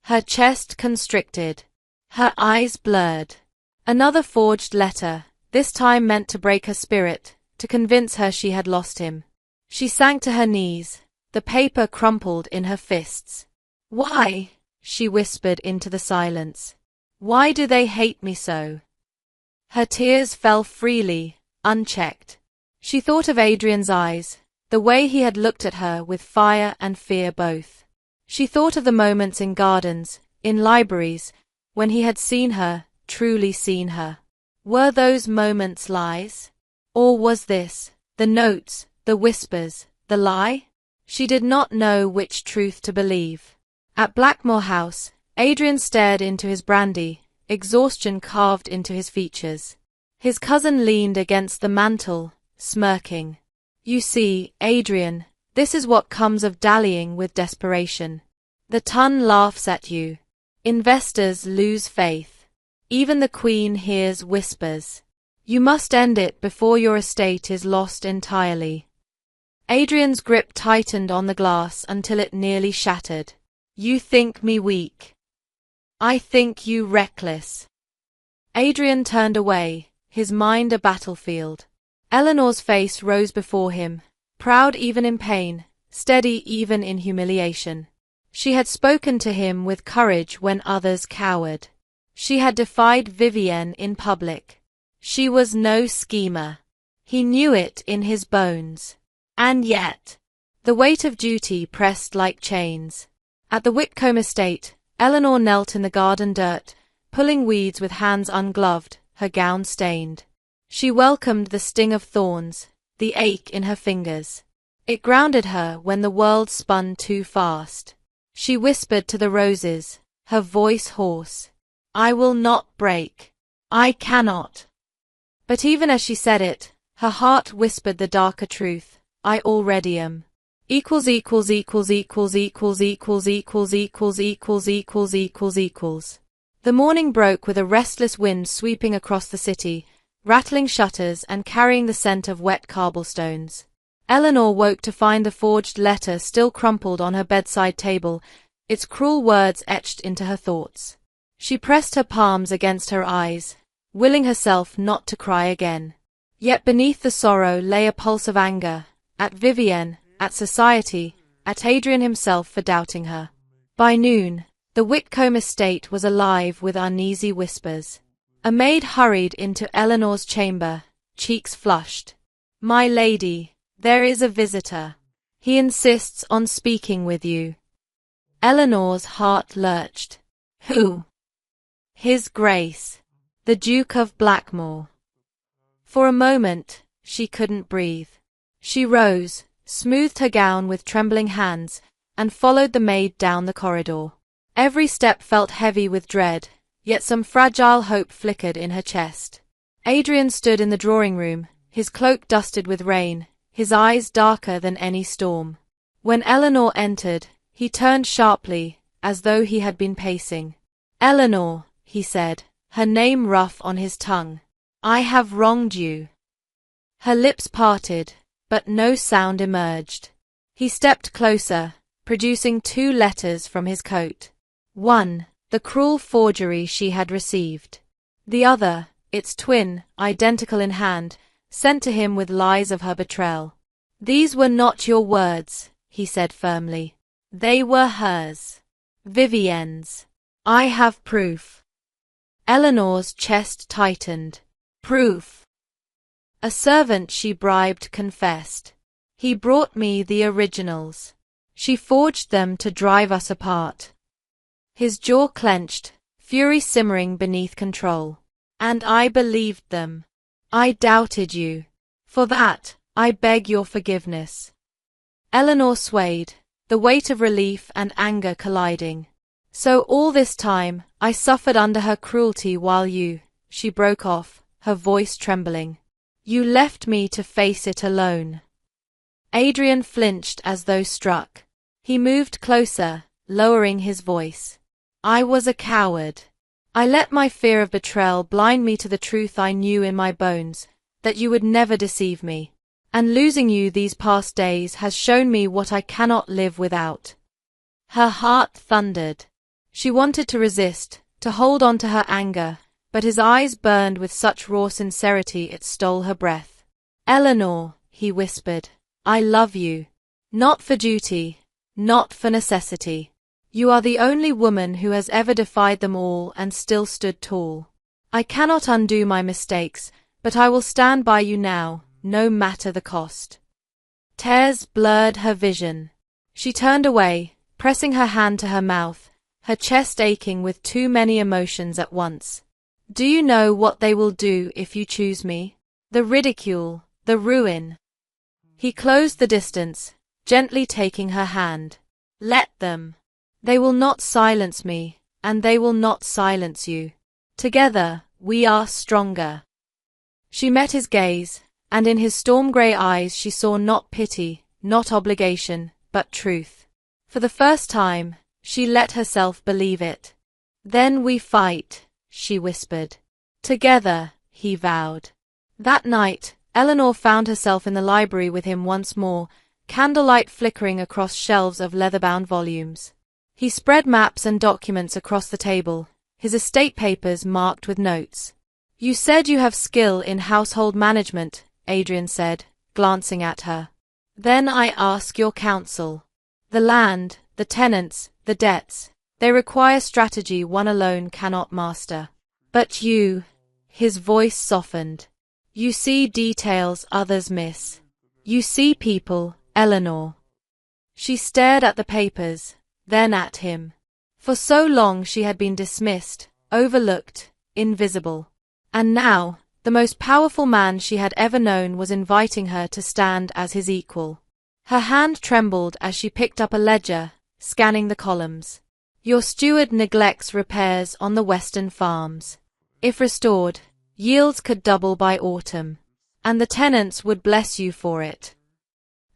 Speaker 1: Her chest constricted. Her eyes blurred. Another forged letter, this time meant to break her spirit, to convince her she had lost him. She sank to her knees, the paper crumpled in her fists. Why? She whispered into the silence. Why do they hate me so? Her tears fell freely, unchecked. She thought of Adrian's eyes, the way he had looked at her with fire and fear both. She thought of the moments in gardens, in libraries, when he had seen her, truly seen her. Were those moments lies? Or was this, the notes, the whispers, the lie? She did not know which truth to believe. At Blackmore House, Adrian stared into his brandy, exhaustion carved into his features. His cousin leaned against the mantel, smirking. You see, Adrian, this is what comes of dallying with desperation. The Tun laughs at you. Investors lose faith. Even the Queen hears whispers. You must end it before your estate is lost entirely. Adrian's grip tightened on the glass until it nearly shattered. You think me weak. I think you reckless. Adrian turned away, his mind a battlefield. Eleanor's face rose before him, proud even in pain, steady even in humiliation. She had spoken to him with courage when others cowered. She had defied Vivienne in public. She was no schemer. He knew it in his bones. And yet, the weight of duty pressed like chains. At the Whitcomb estate, Eleanor knelt in the garden dirt, pulling weeds with hands ungloved, her gown stained. She welcomed the sting of thorns, the ache in her fingers. It grounded her when the world spun too fast. She whispered to the roses, her voice hoarse. I will not break. I cannot. But even as she said it, her heart whispered the darker truth. I already am. Equals equals equals equals equals equals equals equals equals equals equals equals. The morning broke with a restless wind sweeping across the city, rattling shutters and carrying the scent of wet cobblestones. Eleanor woke to find the forged letter still crumpled on her bedside table, its cruel words etched into her thoughts. She pressed her palms against her eyes, willing herself not to cry again. Yet beneath the sorrow lay a pulse of anger, at Vivienne, at society, at Adrian himself for doubting her. By noon, the Whitcomb estate was alive with uneasy whispers. A maid hurried into Eleanor's chamber, cheeks flushed. My lady, there is a visitor. He insists on speaking with you. Eleanor's heart lurched. Who? His Grace, the Duke of Blackmore. For a moment, she couldn't breathe. She rose, smoothed her gown with trembling hands, and followed the maid down the corridor. Every step felt heavy with dread, yet some fragile hope flickered in her chest. Adrian stood in the drawing-room, his cloak dusted with rain, his eyes darker than any storm. When Eleanor entered, he turned sharply, as though he had been pacing. Eleanor, he said, her name rough on his tongue. I have wronged you. Her lips parted, but no sound emerged. He stepped closer, producing 2 letters from his coat. One, the cruel forgery she had received. The other, its twin, identical in hand, sent to him with lies of her betrayal. These were not your words, he said firmly. They were hers. Vivienne's. I have proof. Eleanor's chest tightened. Proof. A servant she bribed confessed. He brought me the originals. She forged them to drive us apart. His jaw clenched, fury simmering beneath control. And I believed them. I doubted you. For that, I beg your forgiveness. Eleanor swayed, the weight of relief and anger colliding. So all this time, I suffered under her cruelty while you, she broke off, her voice trembling. You left me to face it alone. Adrian flinched as though struck. He moved closer, lowering his voice. I was a coward. I let my fear of betrayal blind me to the truth I knew in my bones, that you would never deceive me. And losing you these past days has shown me what I cannot live without. Her heart thundered. She wanted to resist, to hold on to her anger, but his eyes burned with such raw sincerity it stole her breath. Eleanor, he whispered, I love you. Not for duty, not for necessity. You are the only woman who has ever defied them all and still stood tall. I cannot undo my mistakes, but I will stand by you now, no matter the cost. Tears blurred her vision. She turned away, pressing her hand to her mouth, her chest aching with too many emotions at once. Do you know what they will do if you choose me? The ridicule, the ruin. He closed the distance, gently taking her hand. Let them. They will not silence me, and they will not silence you. Together, we are stronger. She met his gaze, and in his storm-grey eyes she saw not pity, not obligation, but truth. For the first time, she let herself believe it. Then we fight, she whispered. Together, he vowed. That night, Eleanor found herself in the library with him once more, candlelight flickering across shelves of leather-bound volumes. He spread maps and documents across the table, his estate papers marked with notes. You said you have skill in household management, Adrian said, glancing at her. Then I ask your counsel. The land, the tenants, the debts, they require strategy one alone cannot master. But you, his voice softened. You see details others miss. You see people, Eleanor. She stared at the papers, then at him. For so long she had been dismissed, overlooked, invisible. And now, the most powerful man she had ever known was inviting her to stand as his equal. Her hand trembled as she picked up a ledger, scanning the columns. Your steward neglects repairs on the western farms. If restored, yields could double by autumn. And the tenants would bless you for it.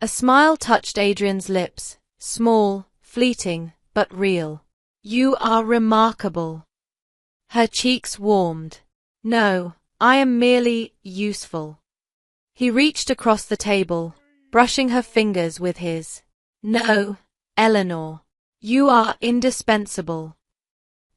Speaker 1: A smile touched Adrian's lips, small, fleeting, but real. You are remarkable. Her cheeks warmed. No, I am merely useful. He reached across the table, brushing her fingers with his. No, Eleanor. You are indispensable.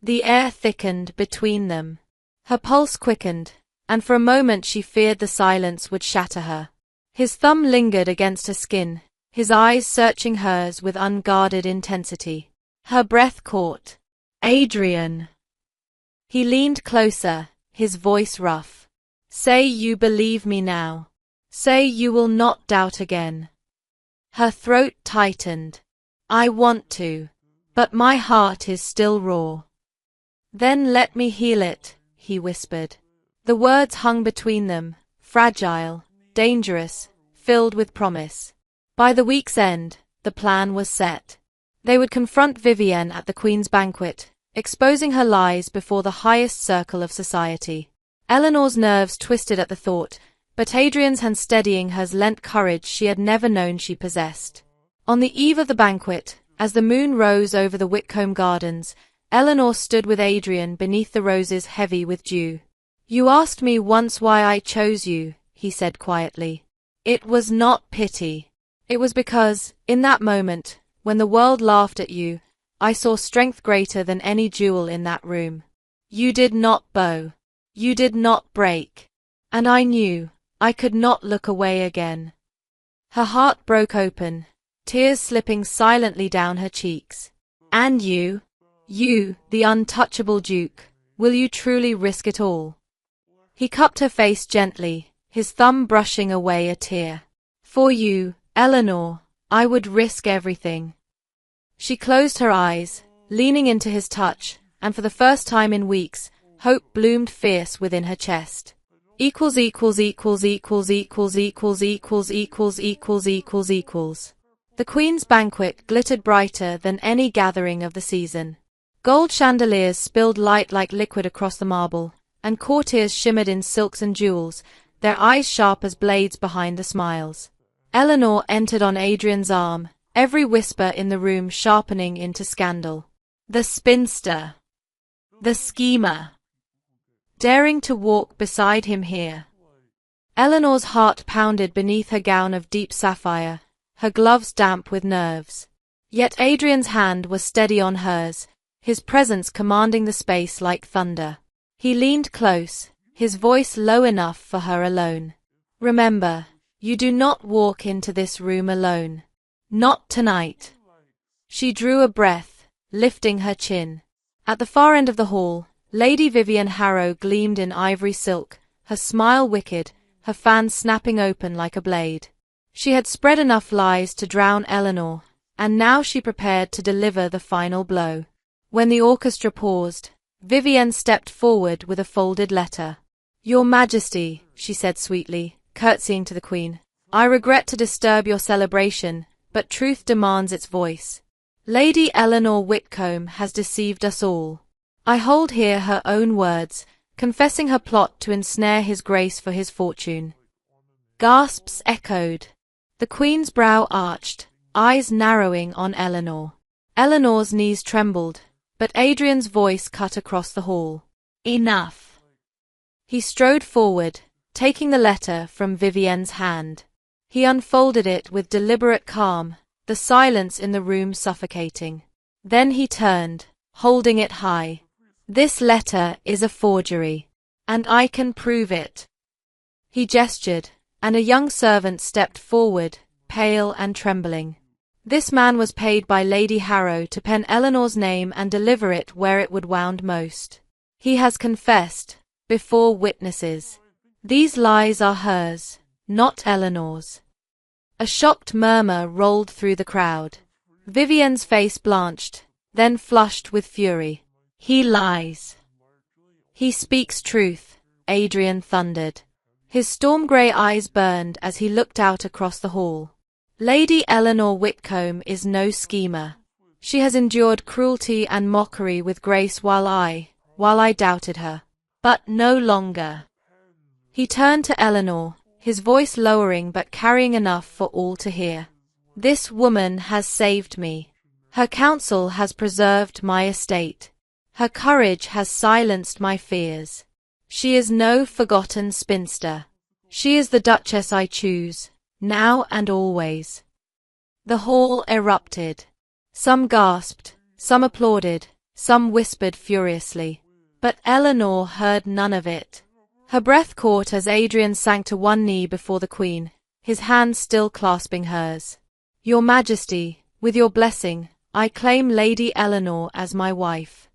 Speaker 1: The air thickened between them. Her pulse quickened, and for a moment she feared the silence would shatter her. His thumb lingered against her skin, his eyes searching hers with unguarded intensity. Her breath caught. Adrian. He leaned closer, his voice rough. Say you believe me now. Say you will not doubt again. Her throat tightened. I want to, but my heart is still raw. Then let me heal it, he whispered. The words hung between them, fragile, dangerous, filled with promise. By the week's end, the plan was set. They would confront Vivienne at the Queen's banquet, exposing her lies before the highest circle of society. Eleanor's nerves twisted at the thought, but Adrian's hand steadying hers lent courage she had never known she possessed. On the eve of the banquet, as the moon rose over the Whitcomb Gardens, Eleanor stood with Adrian beneath the roses heavy with dew. You asked me once why I chose you, he said quietly. It was not pity. It was because, in that moment, when the world laughed at you, I saw strength greater than any jewel in that room. You did not bow. You did not break. And I knew, I could not look away again. Her heart broke open, tears slipping silently down her cheeks. And you, the untouchable Duke, will you truly risk it all? He cupped her face gently, his thumb brushing away a tear. For you, Eleanor, I would risk everything. She closed her eyes, leaning into his touch, and for the first time in weeks, hope bloomed fierce within her chest. Equals equals equals equals equals equals equals equals equals equals equals. The Queen's banquet glittered brighter than any gathering of the season. Gold chandeliers spilled light like liquid across the marble, and courtiers shimmered in silks and jewels, their eyes sharp as blades behind the smiles. Eleanor entered on Adrian's arm, every whisper in the room sharpening into scandal. The spinster. The schemer. Daring to walk beside him here. Eleanor's heart pounded beneath her gown of deep sapphire, her gloves damp with nerves. Yet Adrian's hand was steady on hers, his presence commanding the space like thunder. He leaned close, his voice low enough for her alone. Remember, you do not walk into this room alone. Not tonight. She drew a breath, lifting her chin. At the far end of the hall, Lady Vivienne Harrow gleamed in ivory silk, her smile wicked, her fan snapping open like a blade. She had spread enough lies to drown Eleanor, and now she prepared to deliver the final blow. When the orchestra paused, Vivienne stepped forward with a folded letter. Your Majesty, she said sweetly, curtsying to the Queen, I regret to disturb your celebration, but truth demands its voice. Lady Eleanor Whitcomb has deceived us all. I hold here her own words, confessing her plot to ensnare his grace for his fortune. Gasps echoed. The Queen's brow arched, eyes narrowing on Eleanor. Eleanor's knees trembled, but Adrian's voice cut across the hall. Enough. He strode forward, taking the letter from Vivienne's hand. He unfolded it with deliberate calm, the silence in the room suffocating. Then he turned, holding it high. This letter is a forgery, and I can prove it. He gestured, and a young servant stepped forward, pale and trembling. This man was paid by Lady Harrow to pen Eleanor's name and deliver it where it would wound most. He has confessed, before witnesses. These lies are hers, not Eleanor's. A shocked murmur rolled through the crowd. Vivienne's face blanched, then flushed with fury. He lies. He speaks truth, Adrian thundered. His storm-grey eyes burned as he looked out across the hall. Lady Eleanor Whitcomb is no schemer. She has endured cruelty and mockery with grace while I doubted her. But no longer. He turned to Eleanor, his voice lowering but carrying enough for all to hear. This woman has saved me. Her counsel has preserved my estate. Her courage has silenced my fears. She is no forgotten spinster. She is the Duchess I choose, now and always. The hall erupted. Some gasped, some applauded, some whispered furiously. But Eleanor heard none of it. Her breath caught as Adrian sank to one knee before the Queen, his hand still clasping hers. Your Majesty, with your blessing, I claim Lady Eleanor as my wife.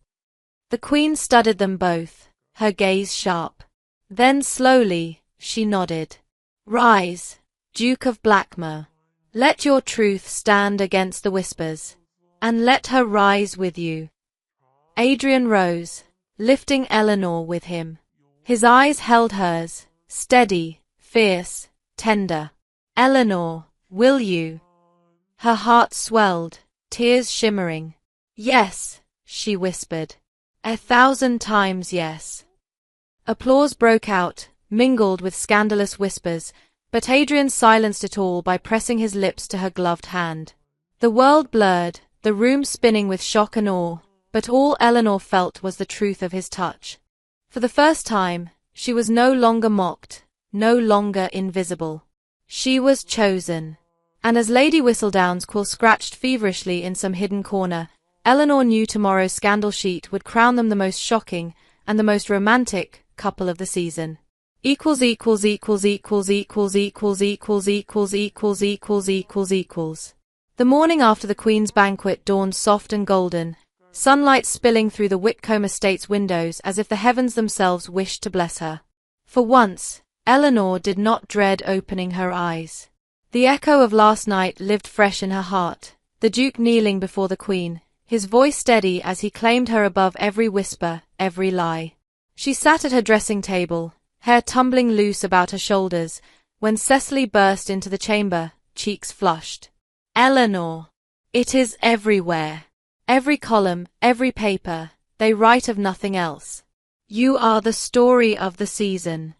Speaker 1: The Queen studied them both, her gaze sharp. Then slowly, she nodded. Rise, Duke of Blackmore. Let your truth stand against the whispers, and let her rise with you. Adrian rose, lifting Eleanor with him. His eyes held hers, steady, fierce, tender. Eleanor, will you? Her heart swelled, tears shimmering. Yes, she whispered. 1,000 times yes. Applause broke out, mingled with scandalous whispers, but Adrian silenced it all by pressing his lips to her gloved hand. The world blurred, the room spinning with shock and awe, but all Eleanor felt was the truth of his touch. For the first time, she was no longer mocked, no longer invisible. She was chosen. And as Lady Whistledown's quill scratched feverishly in some hidden corner, Eleanor knew tomorrow's scandal sheet would crown them the most shocking and the most romantic couple of the season. Equals equals equals equals equals equals equals equals equals equals equals equals. The morning after the Queen's banquet dawned soft and golden, sunlight spilling through the Whitcomb estate's windows as if the heavens themselves wished to bless her. For once, Eleanor did not dread opening her eyes. The echo of last night lived fresh in her heart, the Duke kneeling before the Queen, his voice steady as he claimed her above every whisper, every lie. She sat at her dressing table, hair tumbling loose about her shoulders, when Cecily burst into the chamber, cheeks flushed. Eleanor! It is everywhere. Every column, every paper, they write of nothing else. You are the story of the season.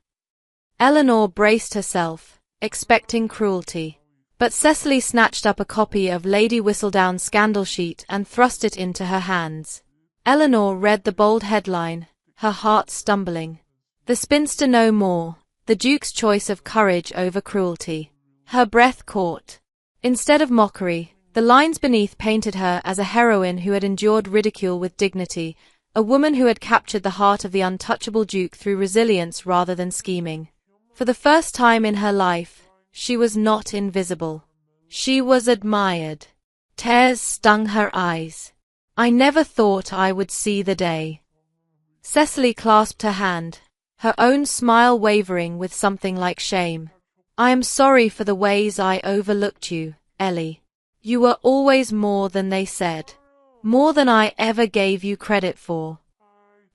Speaker 1: Eleanor braced herself, expecting cruelty. But Cecily snatched up a copy of Lady Whistledown's scandal sheet and thrust it into her hands. Eleanor read the bold headline, her heart stumbling. The spinster no more, the Duke's choice of courage over cruelty. Her breath caught. Instead of mockery, the lines beneath painted her as a heroine who had endured ridicule with dignity, a woman who had captured the heart of the untouchable Duke through resilience rather than scheming. For the first time in her life, she was not invisible. She was admired. Tears stung her eyes. I never thought I would see the day. Cecily clasped her hand, her own smile wavering with something like shame. I am sorry for the ways I overlooked you, Ellie. You were always more than they said. More than I ever gave you credit for.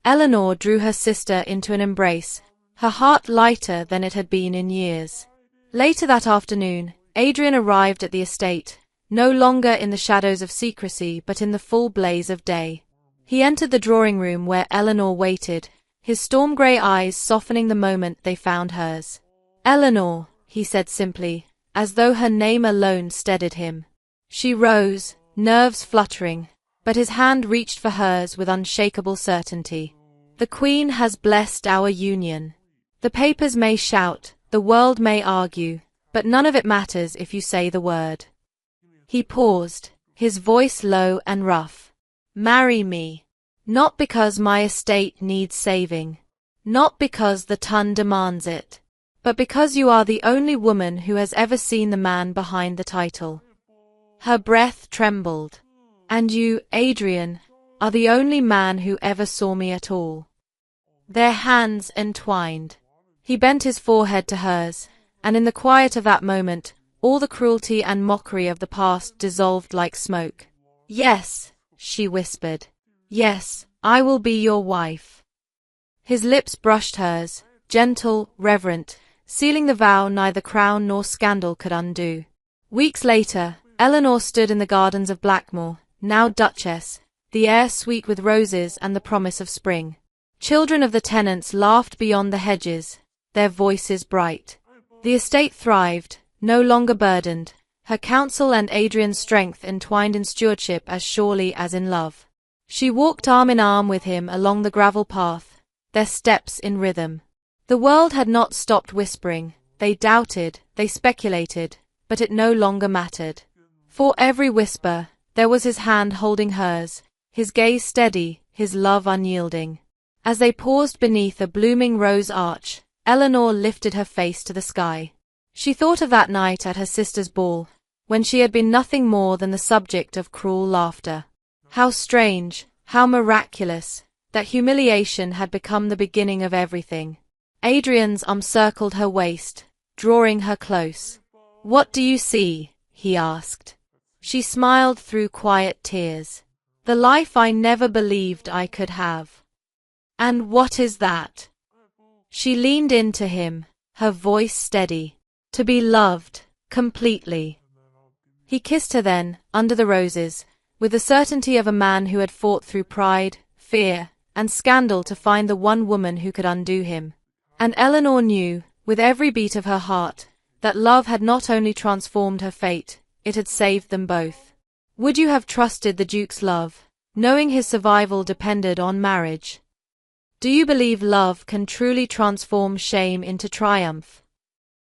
Speaker 1: Eleanor drew her sister into an embrace, her heart lighter than it had been in years. Later that afternoon, Adrian arrived at the estate, no longer in the shadows of secrecy but in the full blaze of day. He entered the drawing room where Eleanor waited, his storm-grey eyes softening the moment they found hers. "Eleanor," he said simply, as though her name alone steadied him. She rose, nerves fluttering, but his hand reached for hers with unshakable certainty. "The Queen has blessed our union. The papers may shout, the world may argue, but none of it matters if you say the word." He paused, his voice low and rough. "Marry me. Not because my estate needs saving. Not because the ton demands it. But because you are the only woman who has ever seen the man behind the title." Her breath trembled. "And you, Adrian, are the only man who ever saw me at all." Their hands entwined. He bent his forehead to hers, and in the quiet of that moment, all the cruelty and mockery of the past dissolved like smoke. "Yes," she whispered. "Yes, I will be your wife." His lips brushed hers, gentle, reverent, sealing the vow neither crown nor scandal could undo. Weeks later, Eleanor stood in the gardens of Blackmore, now Duchess, the air sweet with roses and the promise of spring. Children of the tenants laughed beyond the hedges, their voices bright. The estate thrived, no longer burdened, her counsel and Adrian's strength entwined in stewardship as surely as in love. She walked arm in arm with him along the gravel path, their steps in rhythm. The world had not stopped whispering, they doubted, they speculated, but it no longer mattered. For every whisper, there was his hand holding hers, his gaze steady, his love unyielding. As they paused beneath a blooming rose arch, Eleanor lifted her face to the sky. She thought of that night at her sister's ball, when she had been nothing more than the subject of cruel laughter. How strange, how miraculous, that humiliation had become the beginning of everything. Adrian's arm circled her waist, drawing her close. "What do you see?" he asked. She smiled through quiet tears. "The life I never believed I could have." "And what is that?" She leaned into him, her voice steady. "To be loved, completely." He kissed her then, under the roses, with the certainty of a man who had fought through pride, fear, and scandal to find the one woman who could undo him. And Eleanor knew, with every beat of her heart, that love had not only transformed her fate, it had saved them both. Would you have trusted the Duke's love, knowing his survival depended on marriage? Do you believe love can truly transform shame into triumph?